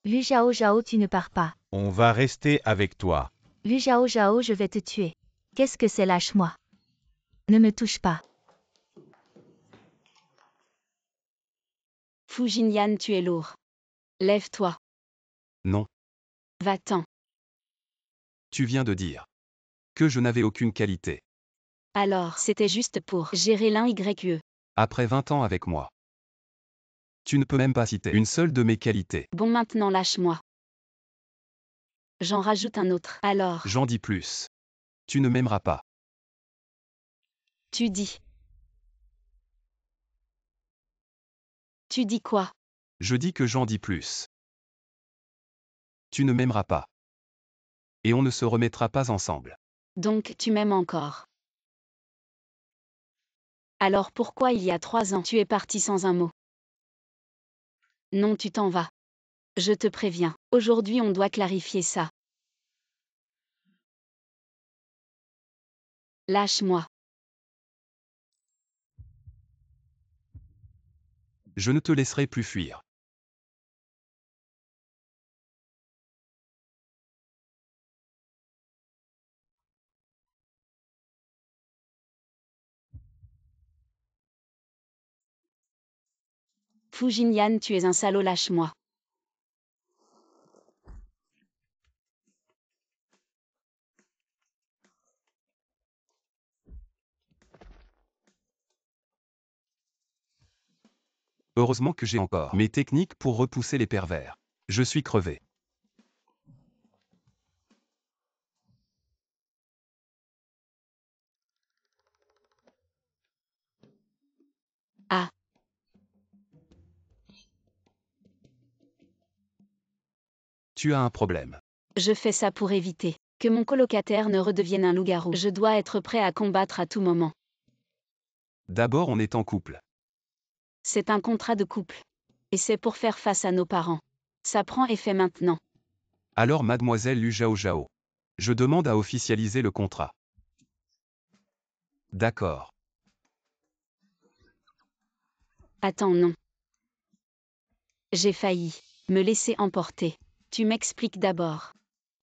Lu Zhao Zhao, tu ne pars pas. On va rester avec toi. Lu Zhao Zhao, je vais te tuer. Qu'est-ce que c'est? Lâche-moi. Ne me touche pas. Fujinyan, tu es lourd. Lève-toi. Non. Va-t'en. Tu viens de dire que je n'avais aucune qualité. Alors, c'était juste pour gérer l'un YE. Après 20 ans avec moi. Tu ne peux même pas citer une seule de mes qualités. Bon, maintenant lâche-moi. J'en rajoute un autre. Alors, J'en dis plus. Tu ne m'aimeras pas. tu dis. Tu dis quoi? Je dis que j'en dis plus. Tu ne m'aimeras pas. Et on ne se remettra pas ensemble. Donc tu m'aimes encore. Alors pourquoi il y a 3 ans tu es parti sans un mot? Non, tu t'en vas. Je te préviens, aujourd'hui on doit clarifier ça. Lâche-moi. Je ne te laisserai plus fuir. Fu Jinyan, tu es un salaud, lâche-moi. Heureusement que j'ai encore mes techniques pour repousser les pervers. Je suis crevé. Ah. Tu as un problème. Je fais ça pour éviter que mon colocataire ne redevienne un loup-garou. Je dois être prêt à combattre à tout moment. D'abord on est en couple. C'est un contrat de couple. Et c'est pour faire face à nos parents. Ça prend effet maintenant. Alors mademoiselle Lu Zhao Zhao. Je demande à officialiser le contrat. D'accord. Attends, non. J'ai failli me laisser emporter. Tu m'expliques d'abord.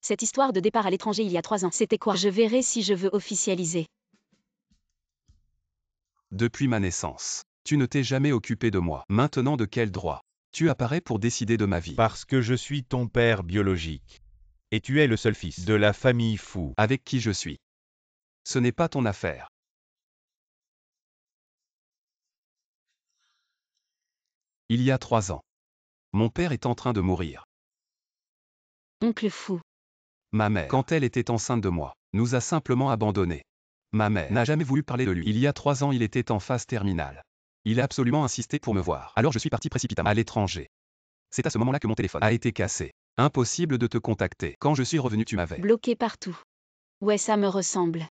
Cette histoire de départ à l'étranger il y a 3 ans, c'était quoi? Je verrai si je veux officialiser. Depuis ma naissance. Tu ne t'es jamais occupé de moi. Maintenant de quel droit? Tu apparais pour décider de ma vie. Parce que je suis ton père biologique. Et tu es le seul fils de la famille Fu. Avec qui je suis. Ce n'est pas ton affaire. Il y a 3 ans. Mon père est en train de mourir. Oncle Fou. Ma mère, quand elle était enceinte de moi, nous a simplement abandonnés. Ma mère n'a jamais voulu parler de lui. Il y a 3 ans, il était en phase terminale. Il a absolument insisté pour me voir. Alors je suis parti précipitamment à l'étranger. C'est à ce moment-là que mon téléphone a été cassé. Impossible de te contacter. Quand je suis revenu, tu m'avais Bloqué partout. Ouais, ça me ressemble.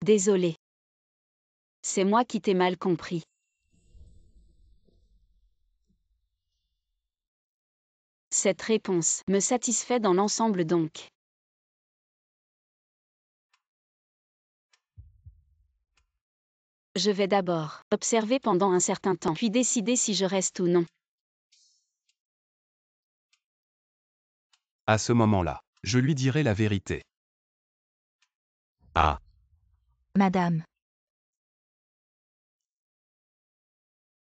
Désolé. C'est moi qui t'ai mal compris. Cette réponse me satisfait dans l'ensemble donc. Je vais d'abord observer pendant un certain temps, puis décider si je reste ou non. À ce moment-là, je lui dirai la vérité. Ah. Madame.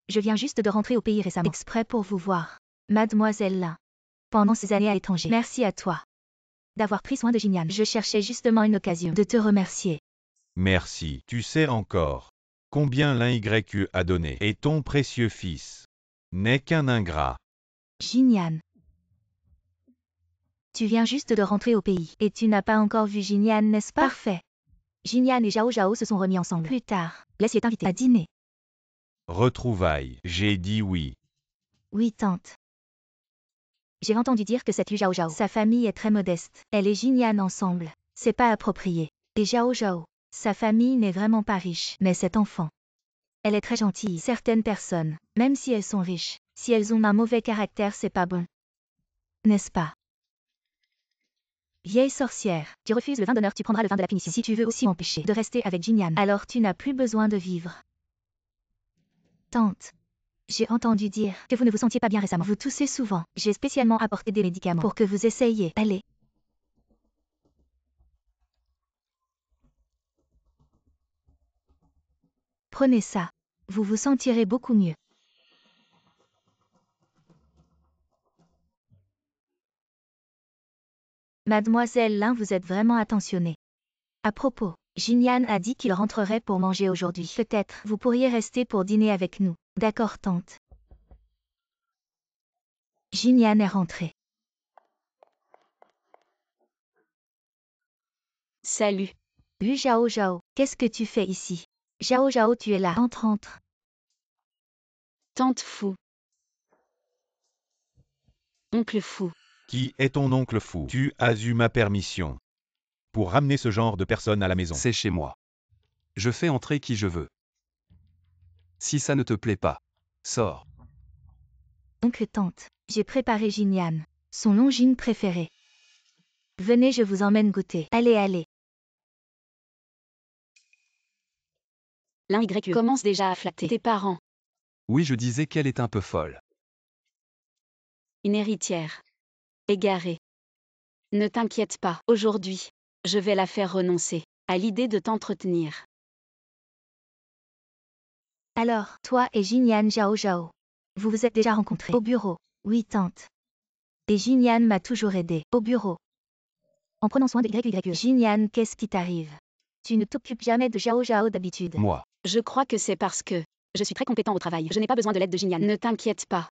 Je viens juste de rentrer au pays récemment. Exprès pour vous voir. Mademoiselle Lin. Pendant ces années à l'étranger. Merci à toi. D'avoir pris soin de Jinyan. Je cherchais justement une occasion de te remercier. Merci. Tu sais encore combien l'YU a donné. Et ton précieux fils n'est qu'un ingrat. Jinyan. Tu viens juste de rentrer au pays. Et tu n'as pas encore vu Jinyan, n'est-ce pas? Parfait. Jinyan et Zhao Zhao se sont remis ensemble. Plus tard, laisse-les t'inviter à dîner. Retrouvailles. J'ai dit oui. Oui, tante. J'ai entendu dire que cette Lu Zhao Zhao, sa famille est très modeste. Elle et Jinyan ensemble. C'est pas approprié. Et Zhao Zhao, sa famille n'est vraiment pas riche. Mais cet enfant, elle est très gentille. Certaines personnes, même si elles sont riches, si elles ont un mauvais caractère, c'est pas bon. N'est-ce pas? Vieille sorcière, tu refuses le vin d'honneur, tu prendras le vin de la punition. Si tu veux aussi m'empêcher de rester avec Jinyan, alors tu n'as plus besoin de vivre. Tante. J'ai entendu dire que vous ne vous sentiez pas bien récemment. Vous toussez souvent. J'ai spécialement apporté des médicaments pour que vous essayiez. Allez. Prenez ça. Vous vous sentirez beaucoup mieux. Mademoiselle Lin, vous êtes vraiment attentionnée. À propos, Jinyan a dit qu'il rentrerait pour manger aujourd'hui. Peut-être vous pourriez rester pour dîner avec nous. D'accord, tante. Jinyan est rentré. Salut. Lu Zhao Zhao, qu'est-ce que tu fais ici? Zhao Zhao, tu es là. Entre. Tante fou. Oncle fou. Qui est ton oncle fou? Tu as eu ma permission pour ramener ce genre de personnes à la maison. C'est chez moi. Je fais entrer qui je veux. Si ça ne te plaît pas, sors. Oncle tante, j'ai préparé Jinyan, son longine préféré. Venez, je vous emmène goûter. Allez, allez. L'un Y commence déjà à flatter tes parents. Oui, je disais qu'elle est un peu folle. Une héritière. Égarée. Ne t'inquiète pas, aujourd'hui, je vais la faire renoncer à l'idée de t'entretenir. Alors, toi et Jinyan Zhao Zhao. Vous vous êtes déjà rencontrés au bureau. Oui, tante. Et Jinyan m'a toujours aidé au bureau. En prenant soin de YY. Jinyan, qu'est-ce qui t'arrive? Tu ne t'occupes jamais de Zhao Zhao d'habitude. Moi. Je crois que c'est parce que je suis très compétent au travail. Je n'ai pas besoin de l'aide de Jinyan. Ne t'inquiète pas.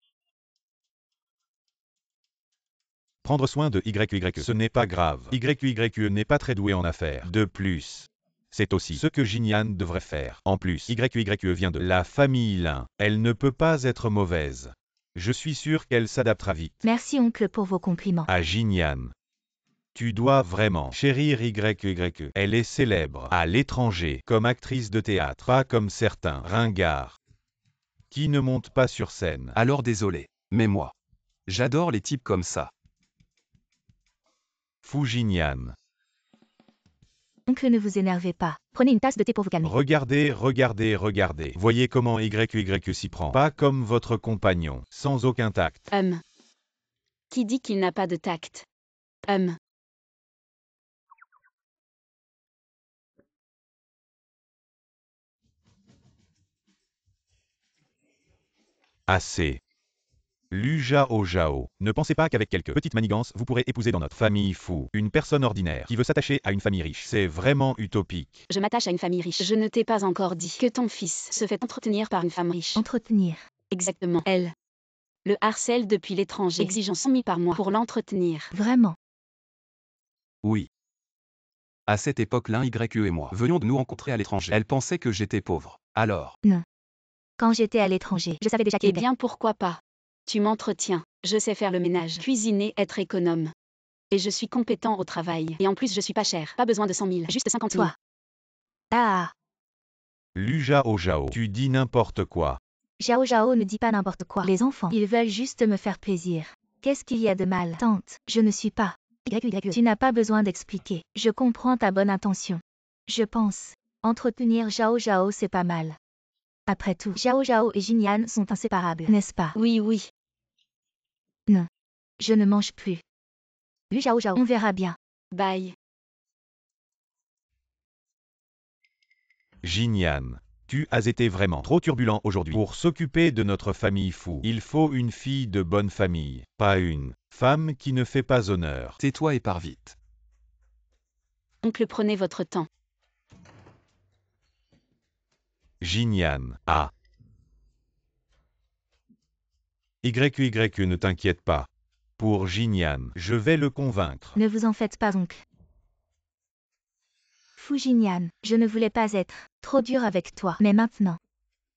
Prendre soin de YY, ce n'est pas grave. YY n'est pas très doué en affaires. De plus, c'est aussi ce que Jinyan devrait faire. En plus, YY vient de la famille Lin. Elle ne peut pas être mauvaise. Je suis sûr qu'elle s'adaptera vite. Merci oncle pour vos compliments. À Jinyan. Tu dois vraiment chérir YY. Elle est célèbre à l'étranger comme actrice de théâtre, pas comme certains ringards qui ne montent pas sur scène. Alors désolé, mais moi. J'adore les types comme ça. Fujinyan. Oncle, ne vous énervez pas. Prenez une tasse de thé pour vous calmer. Regardez, regardez, regardez. Voyez comment YY s'y prend. Pas comme votre compagnon, sans aucun tact. Qui dit qu'il n'a pas de tact? Assez. Lu Zhao Zhao. Ne pensez pas qu'avec quelques petites manigances, vous pourrez épouser dans notre famille fou une personne ordinaire qui veut s'attacher à une famille riche. C'est vraiment utopique. Je m'attache à une famille riche. Je ne t'ai pas encore dit que ton fils se fait entretenir par une femme riche. Entretenir. Exactement. Elle le harcèle depuis l'étranger, exigeant 100 000 par mois pour l'entretenir. Vraiment. Oui. À cette époque, l'un YE et moi venions de nous rencontrer à l'étranger. Elle pensait que j'étais pauvre. Alors. Non. Quand j'étais à l'étranger, je savais déjà qu'il Eh était. bien, pourquoi pas? Tu m'entretiens. Je sais faire le ménage, cuisiner, être économe. Et je suis compétent au travail. Et en plus, je suis pas cher. Pas besoin de 100 000, juste 50 000. Toi. Ah. Lu Zhao Zhao. Tu dis n'importe quoi. Zhao Zhao ne dit pas n'importe quoi. Les enfants, ils veulent juste me faire plaisir. Qu'est-ce qu'il y a de mal? Tante, je ne suis pas. YY. Tu n'as pas besoin d'expliquer. Je comprends ta bonne intention. Je pense. Entretenir Zhao Zhao, c'est pas mal. Après tout, Zhao Zhao et Jinyan sont inséparables, n'est-ce pas? Oui, oui. Non. Je ne mange plus. Lu Zhao Zhao, on verra bien. Bye. Jinyan. Tu as été vraiment trop turbulent aujourd'hui. Pour s'occuper de notre famille fou, il faut une fille de bonne famille, pas une femme qui ne fait pas honneur. Tais-toi et pars vite. Oncle, prenez votre temps. Jinyan. Ah. YY, ne t'inquiète pas. Pour Jinyan, je vais le convaincre. Ne vous en faites pas, oncle. Fujinyan, je ne voulais pas être trop dur avec toi, mais maintenant.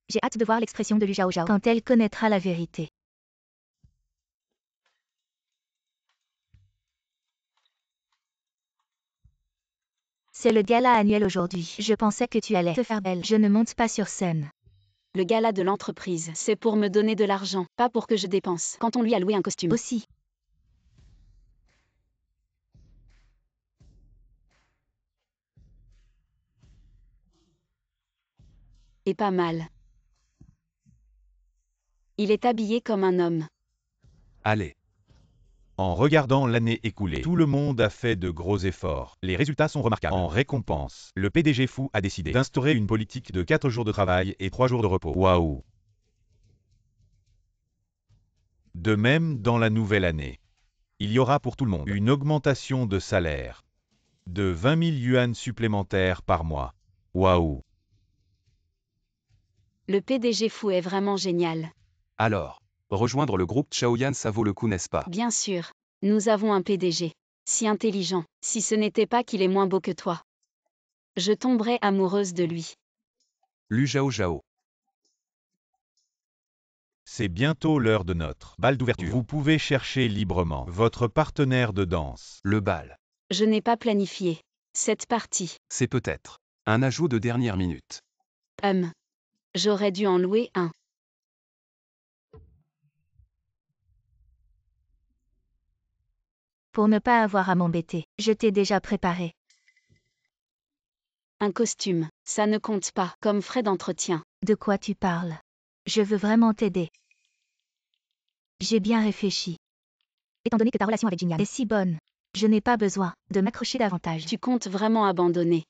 J'ai hâte de voir l'expression de Lu Zhao Zhao quand elle connaîtra la vérité. C'est le gala annuel aujourd'hui. Je pensais que tu allais te faire belle. Je ne monte pas sur scène. Le gala de l'entreprise, c'est pour me donner de l'argent, pas pour que je dépense. Quand on lui a loué un costume. Aussi. Et pas mal. Il est habillé comme un homme. Allez. En regardant l'année écoulée, tout le monde a fait de gros efforts. Les résultats sont remarquables. En récompense, le PDG fou a décidé d'instaurer une politique de 4 jours de travail et 3 jours de repos. Waouh! De même, dans la nouvelle année, il y aura pour tout le monde une augmentation de salaire de 20 000 yuan supplémentaires par mois. Waouh! Le PDG fou est vraiment génial. Alors. Rejoindre le groupe Chaoyan, ça vaut le coup, n'est-ce pas? Bien sûr. Nous avons un PDG. Si intelligent. Si ce n'était pas qu'il est moins beau que toi. Je tomberai amoureuse de lui. Lu Zhao Zhao. C'est bientôt l'heure de notre bal d'ouverture. Vous pouvez chercher librement votre partenaire de danse. Le bal. Je n'ai pas planifié cette partie. C'est peut-être un ajout de dernière minute. J'aurais dû en louer un. Pour ne pas avoir à m'embêter, je t'ai déjà préparé. Un costume, ça ne compte pas comme frais d'entretien. De quoi tu parles? Je veux vraiment t'aider. J'ai bien réfléchi. Étant donné que ta relation avec Jingyan est si bonne, je n'ai pas besoin de m'accrocher davantage. Tu comptes vraiment abandonner.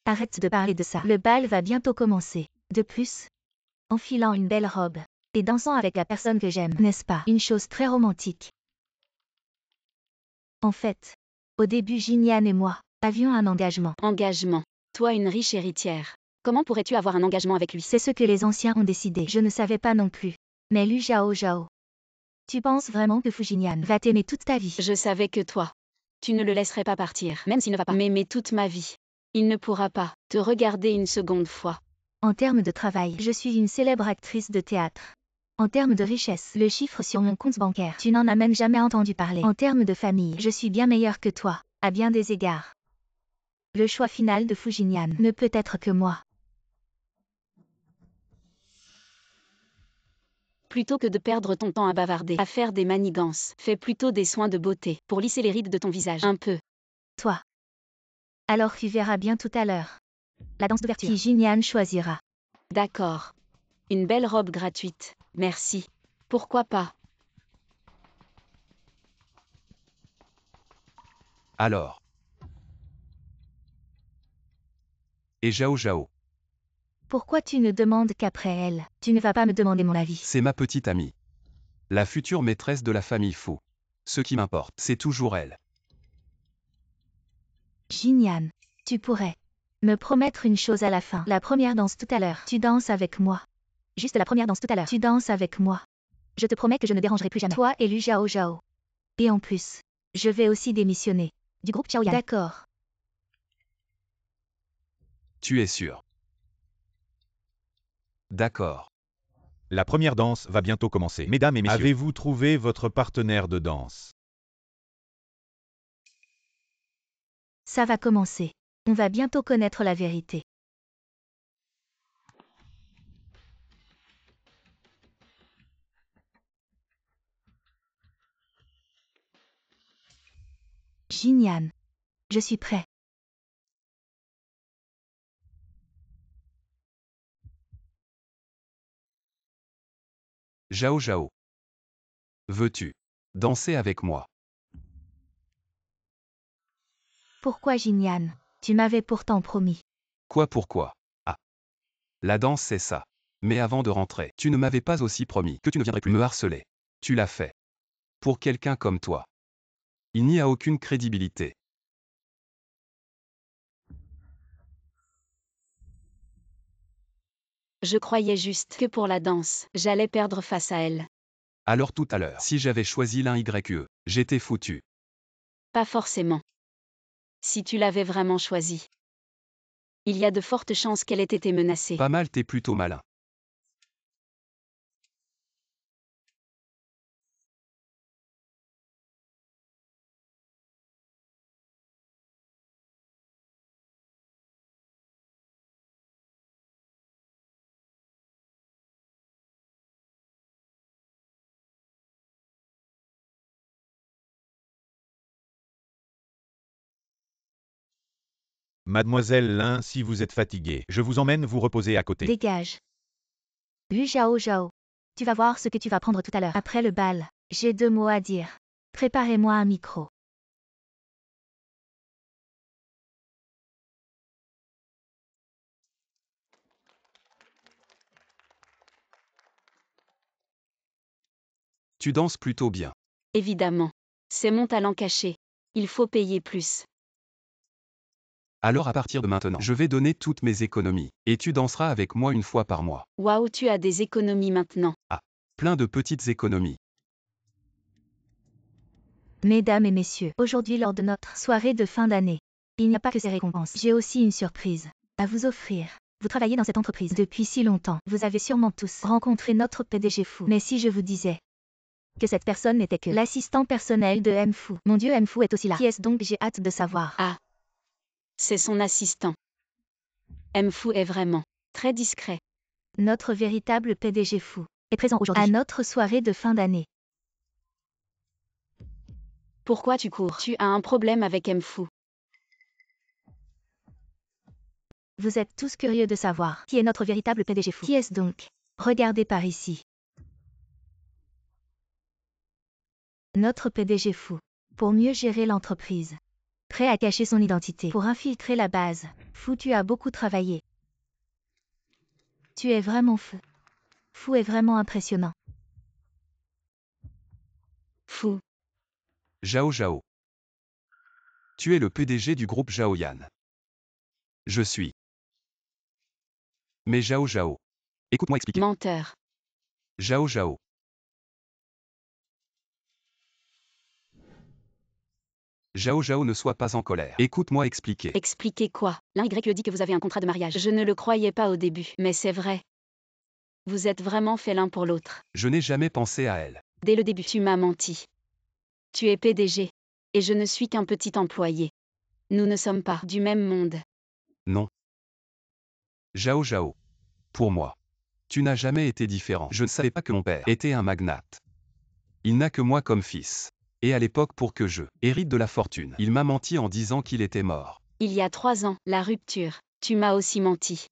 Arrête de parler de ça. Le bal va bientôt commencer. De plus, enfilant une belle robe et dansant avec la personne que j'aime, n'est-ce pas? Une chose très romantique. En fait, au début Jingyan et moi avions un engagement. Engagement. Toi une riche héritière. Comment pourrais-tu avoir un engagement avec lui? C'est ce que les anciens ont décidé. Je ne savais pas non plus. Mais Lu Zhao Zhao, tu penses vraiment que Fu Jingyan va t'aimer toute ta vie? Je savais que toi, tu ne le laisserais pas partir, même s'il ne va pas m'aimer toute ma vie. Il ne pourra pas te regarder une seconde fois. En termes de travail, je suis une célèbre actrice de théâtre. En termes de richesse, le chiffre sur mon compte bancaire, tu n'en as même jamais entendu parler. En termes de famille, je suis bien meilleure que toi, à bien des égards. Le choix final de Fu Jingyan ne peut être que moi. Plutôt que de perdre ton temps à bavarder, à faire des manigances, fais plutôt des soins de beauté pour lisser les rides de ton visage un peu. Toi. Alors tu verras bien tout à l'heure. La danse d'ouverture. Qui Jingyan choisira. D'accord. Une belle robe gratuite. Merci. Pourquoi pas? Alors. Et Zhao Zhao. Pourquoi tu ne demandes qu'après elle? Tu ne vas pas me demander mon avis. C'est ma petite amie. La future maîtresse de la famille Fu. Ce qui m'importe, c'est toujours elle. Jingyan, tu pourrais me promettre une chose à la fin. La première danse tout à l'heure. Tu danses avec moi. Juste la première danse tout à l'heure. Tu danses avec moi. Je te promets que je ne dérangerai plus jamais. Toi et Lu Zhao Zhao. Et en plus, je vais aussi démissionner du groupe Chaoyan. D'accord. Tu es sûr? D'accord. La première danse va bientôt commencer. Mesdames et messieurs, avez-vous trouvé votre partenaire de danse? Ça va commencer. On va bientôt connaître la vérité. Jingyan, je suis prêt. Zhao Zhao. Veux-tu danser avec moi? Pourquoi Jingyan? Tu m'avais pourtant promis. Quoi pourquoi? Ah. La danse c'est ça. Mais avant de rentrer, tu ne m'avais pas aussi promis que tu ne viendrais plus me harceler. Tu l'as fait. Pour quelqu'un comme toi. Il n'y a aucune crédibilité. Je croyais juste que pour la danse, j'allais perdre face à elle. Alors tout à l'heure, si j'avais choisi l'un YE, j'étais foutu. Pas forcément. Si tu l'avais vraiment choisi. Il y a de fortes chances qu'elle ait été menacée. Pas mal, t'es plutôt malin. Mademoiselle Lin, si vous êtes fatiguée, je vous emmène vous reposer à côté. Dégage. Lu Zhao Zhao. Tu vas voir ce que tu vas prendre tout à l'heure. Après le bal, j'ai 2 mots à dire. Préparez-moi un micro. Tu danses plutôt bien. Évidemment. C'est mon talent caché. Il faut payer plus. Alors à partir de maintenant, je vais donner toutes mes économies. Et tu danseras avec moi une fois par mois. Waouh, tu as des économies maintenant. Plein de petites économies. Mesdames et messieurs, aujourd'hui lors de notre soirée de fin d'année, Il n'y a pas que ces récompenses. J'ai aussi une surprise à vous offrir. Vous travaillez dans cette entreprise depuis si longtemps. Vous avez sûrement tous rencontré notre PDG Fou. Mais si je vous disais que cette personne n'était que l'assistant personnel de M Fou. Mon Dieu, M Fou est aussi là. Qui est-ce donc? J'ai hâte de savoir. Ah, c'est son assistant. M Fou est vraiment très discret. Notre véritable PDG Fou est présent aujourd'hui à notre soirée de fin d'année. Pourquoi tu cours? Tu as un problème avec M Fou. Vous êtes tous curieux de savoir qui est notre véritable PDG Fou. Qui est-ce donc? Regardez par ici. Notre PDG Fou. Pour mieux gérer l'entreprise. Prêt à cacher son identité. Pour infiltrer la base. Fou, tu as beaucoup travaillé. Tu es vraiment fou. Fou est vraiment impressionnant. Fou. Zhao Zhao. Tu es le PDG du groupe Zhaoyan. Je suis. Mais Zhao Zhao. Écoute-moi expliquer. Menteur. Zhao Zhao. Zhao Zhao, ne sois pas en colère. Écoute-moi expliquer. Expliquez quoi? L'un Y dit que vous avez un contrat de mariage. Je ne le croyais pas au début, mais c'est vrai. Vous êtes vraiment fait l'un pour l'autre. Je n'ai jamais pensé à elle. Dès le début, tu m'as menti. Tu es PDG. Et je ne suis qu'un petit employé. Nous ne sommes pas du même monde. Non. Zhao Zhao. Pour moi. Tu n'as jamais été différent. Je ne savais pas que mon père était un magnate. Il n'a que moi comme fils. Et à l'époque, pour que je hérite de la fortune, il m'a menti en disant qu'il était mort. Il y a 3 ans, la rupture. Tu m'as aussi menti.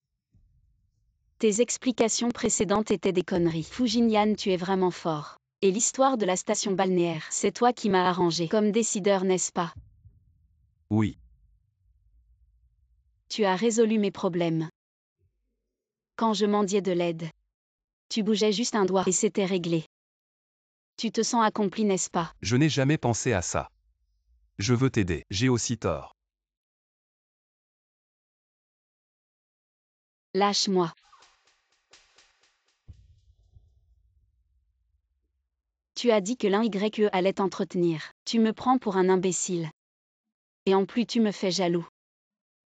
Tes explications précédentes étaient des conneries. Fu Jinyan, tu es vraiment fort. Et l'histoire de la station balnéaire, c'est toi qui m'as arrangé comme décideur, n'est-ce pas? Oui. Tu as résolu mes problèmes. Quand je mendiais de l'aide, tu bougeais juste un doigt et c'était réglé. Tu te sens accompli, n'est-ce pas? Je n'ai jamais pensé à ça. Je veux t'aider. J'ai aussi tort. Lâche-moi. Tu as dit que l'un YE allait t'entretenir. Tu me prends pour un imbécile. Et en plus tu me fais jaloux.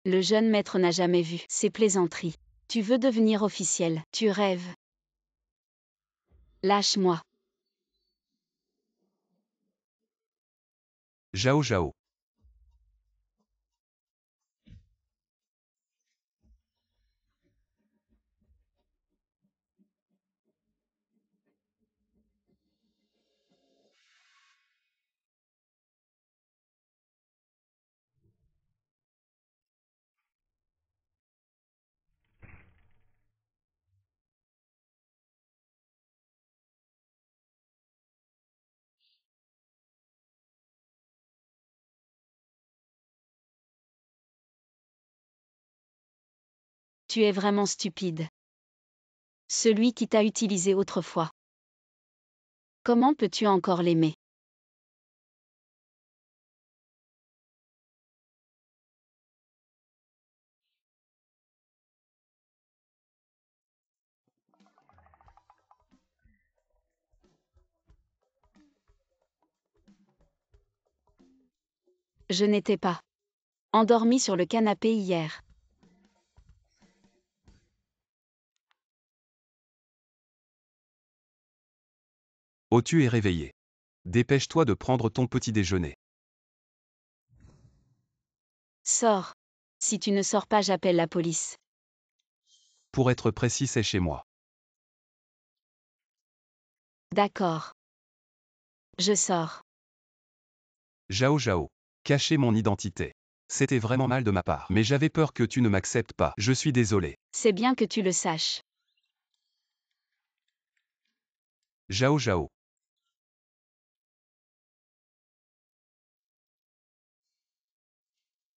Le jeune maître n'a jamais vu ces plaisanteries. Tu veux devenir officiel. Tu rêves. Lâche-moi. Zhao Zhao. Tu es vraiment stupide. Celui qui t'a utilisé autrefois. Comment peux-tu encore l'aimer? Je n'étais pas endormi sur le canapé hier. Oh, tu es réveillé. Dépêche-toi de prendre ton petit déjeuner. Sors. Si tu ne sors pas, j'appelle la police. Pour être précis, c'est chez moi. D'accord. Je sors. Zhao Zhao. Cacher mon identité. C'était vraiment mal de ma part. Mais j'avais peur que tu ne m'acceptes pas. Je suis désolé. C'est bien que tu le saches. Zhao Zhao.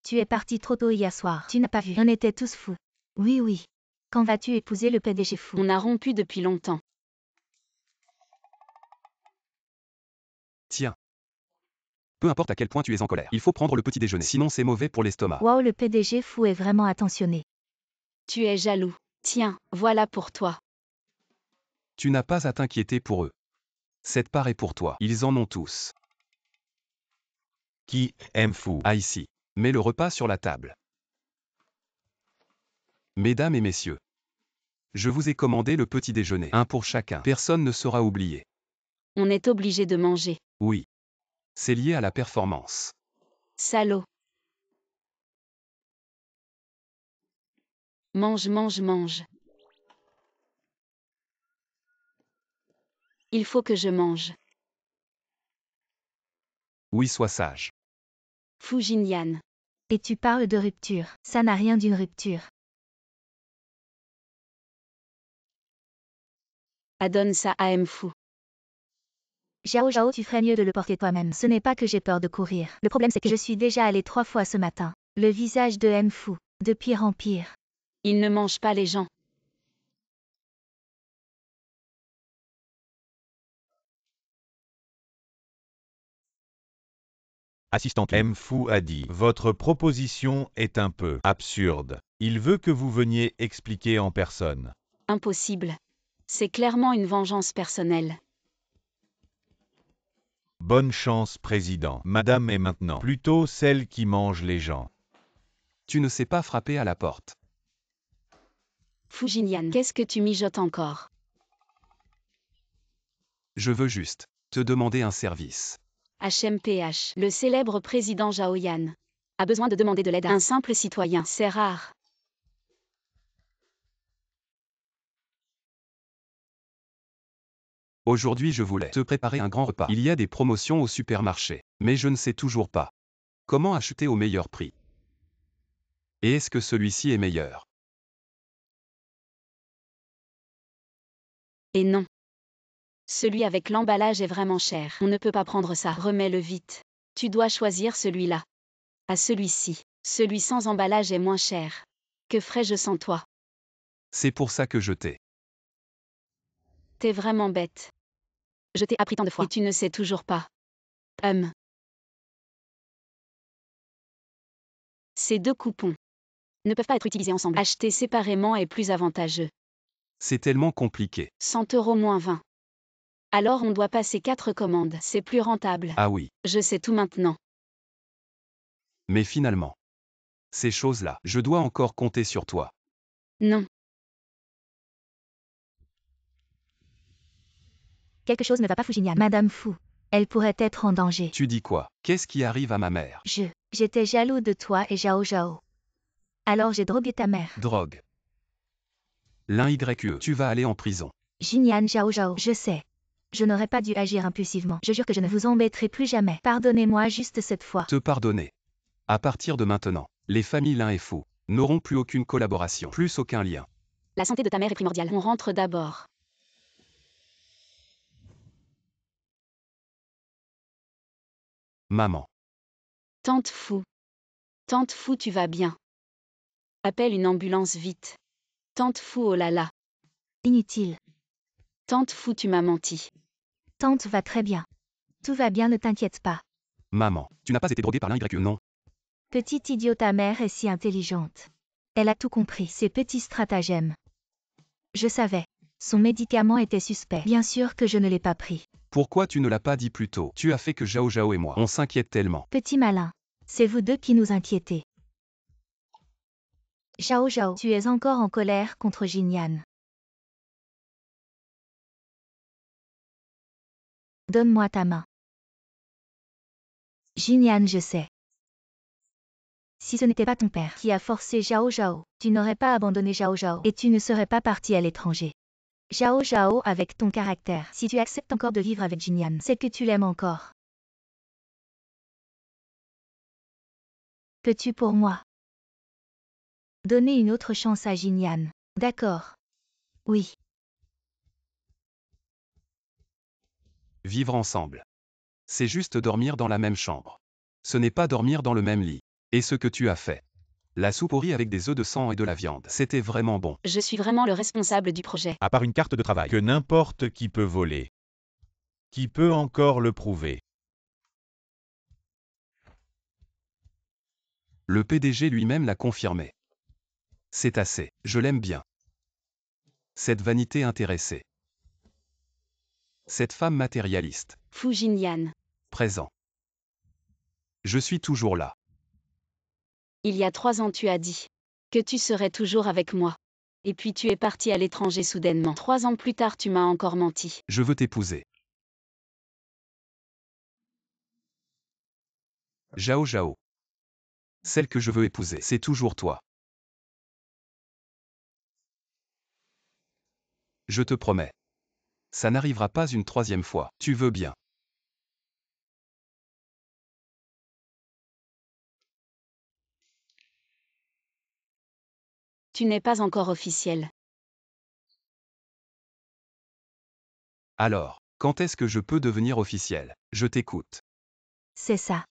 Tu es parti trop tôt hier soir. Tu n'as pas vu. On était tous fous. Oui, oui. Quand vas-tu épouser le PDG Fou? On a rompu depuis longtemps. Tiens. Peu importe à quel point tu es en colère, il faut prendre le petit déjeuner. Sinon c'est mauvais pour l'estomac. Waouh, le PDG Fou est vraiment attentionné. Tu es jaloux. Tiens, voilà pour toi. Tu n'as pas à t'inquiéter pour eux. Cette part est pour toi. Ils en ont tous. Qui aime fou? Ah ici. Mets le repas sur la table. Mesdames et messieurs, je vous ai commandé le petit déjeuner. Un pour chacun. Personne ne sera oublié. On est obligé de manger. Oui. C'est lié à la performance. Salaud. Mange, mange, mange. Il faut que je mange. Oui, sois sage. Fu Jinyan. Et tu parles de rupture. Ça n'a rien d'une rupture. Adonne ça à Mfu. Zhao Zhao, tu ferais mieux de le porter toi-même. Ce n'est pas que j'ai peur de courir. Le problème c'est que je suis déjà allée 3 fois ce matin. Le visage de Mfu, de pire en pire. Il ne mange pas les gens. Assistante Mfu a dit, votre proposition est un peu absurde. Il veut que vous veniez expliquer en personne. Impossible. C'est clairement une vengeance personnelle. Bonne chance, président. Madame est maintenant plutôt celle qui mange les gens. Tu ne sais pas frapper à la porte. Fu Jinyan, qu'est-ce que tu mijotes encore? Je veux juste te demander un service. HMPH, le célèbre président Zhao Yan, a besoin de demander de l'aide à un simple citoyen. C'est rare. Aujourd'hui, je voulais te préparer un grand repas. Il y a des promotions au supermarché, mais je ne sais toujours pas comment acheter au meilleur prix. Et est-ce que celui-ci est meilleur? Et non. Celui avec l'emballage est vraiment cher. On ne peut pas prendre ça. Remets-le vite. Tu dois choisir celui-là. À celui-ci. Celui sans emballage est moins cher. Que ferais-je sans toi? C'est pour ça que je t'ai. T'es vraiment bête. Je t'ai appris tant de fois. Et tu ne sais toujours pas. Ces 2 coupons ne peuvent pas être utilisés ensemble. Acheter séparément est plus avantageux. C'est tellement compliqué. 100 € moins 20. Alors on doit passer 4 commandes. C'est plus rentable. Ah oui. Je sais tout maintenant. Mais finalement, ces choses-là, je dois encore compter sur toi. Non. Quelque chose ne va pas Fu Jinyan. Madame Fu, elle pourrait être en danger. Tu dis quoi? Qu'est-ce qui arrive à ma mère? J'étais jaloux de toi et Zhao Zhao. Alors j'ai drogué ta mère. Drogue. L'un YE. Tu vas aller en prison. Jinyan Zhao Zhao, je sais. Je n'aurais pas dû agir impulsivement. Je jure que je ne vous embêterai plus jamais. Pardonnez-moi juste cette fois. Te pardonner. À partir de maintenant, les familles Lin et Fu n'auront plus aucune collaboration, plus aucun lien. La santé de ta mère est primordiale. On rentre d'abord. Maman. Tante Fu. Tante Fu, tu vas bien. Appelle une ambulance vite. Tante Fu, oh là là. Inutile. Tante Fu, tu m'as menti. Tante va très bien. Tout va bien, ne t'inquiète pas. Maman, tu n'as pas été droguée par l'un YE, non? Petite idiot, ta mère est si intelligente. Elle a tout compris, ses petits stratagèmes. Je savais. Son médicament était suspect. Bien sûr que je ne l'ai pas pris. Pourquoi tu ne l'as pas dit plus tôt? Tu as fait que Zhao Zhao et moi, on s'inquiète tellement. Petit malin. C'est vous deux qui nous inquiétez. Zhao Zhao, tu es encore en colère contre Jinyan. Donne-moi ta main. Jinyan, je sais. Si ce n'était pas ton père qui a forcé Zhao Zhao, tu n'aurais pas abandonné Zhao Zhao et tu ne serais pas parti à l'étranger. Zhao Zhao, avec ton caractère, si tu acceptes encore de vivre avec Jinyan, c'est que tu l'aimes encore. Peux-tu pour moi donner une autre chance à Jinyan? D'accord. Oui. Vivre ensemble. C'est juste dormir dans la même chambre. Ce n'est pas dormir dans le même lit. Et ce que tu as fait. La soupe au riz avec des œufs de sang et de la viande, c'était vraiment bon. Je suis vraiment le responsable du projet. À part une carte de travail que n'importe qui peut voler. Qui peut encore le prouver? Le PDG lui-même l'a confirmé. C'est assez, je l'aime bien. Cette vanité intéressée. Cette femme matérialiste. Fu Jinyan. Présent. Je suis toujours là. Il y a 3 ans tu as dit que tu serais toujours avec moi. Et puis tu es parti à l'étranger soudainement. 3 ans plus tard tu m'as encore menti. Je veux t'épouser. Zhao Zhao. Celle que je veux épouser, c'est toujours toi. Je te promets. Ça n'arrivera pas une 3e fois. Tu veux bien. Tu n'es pas encore officiel. Alors, quand est-ce que je peux devenir officiel? Je t'écoute. C'est ça.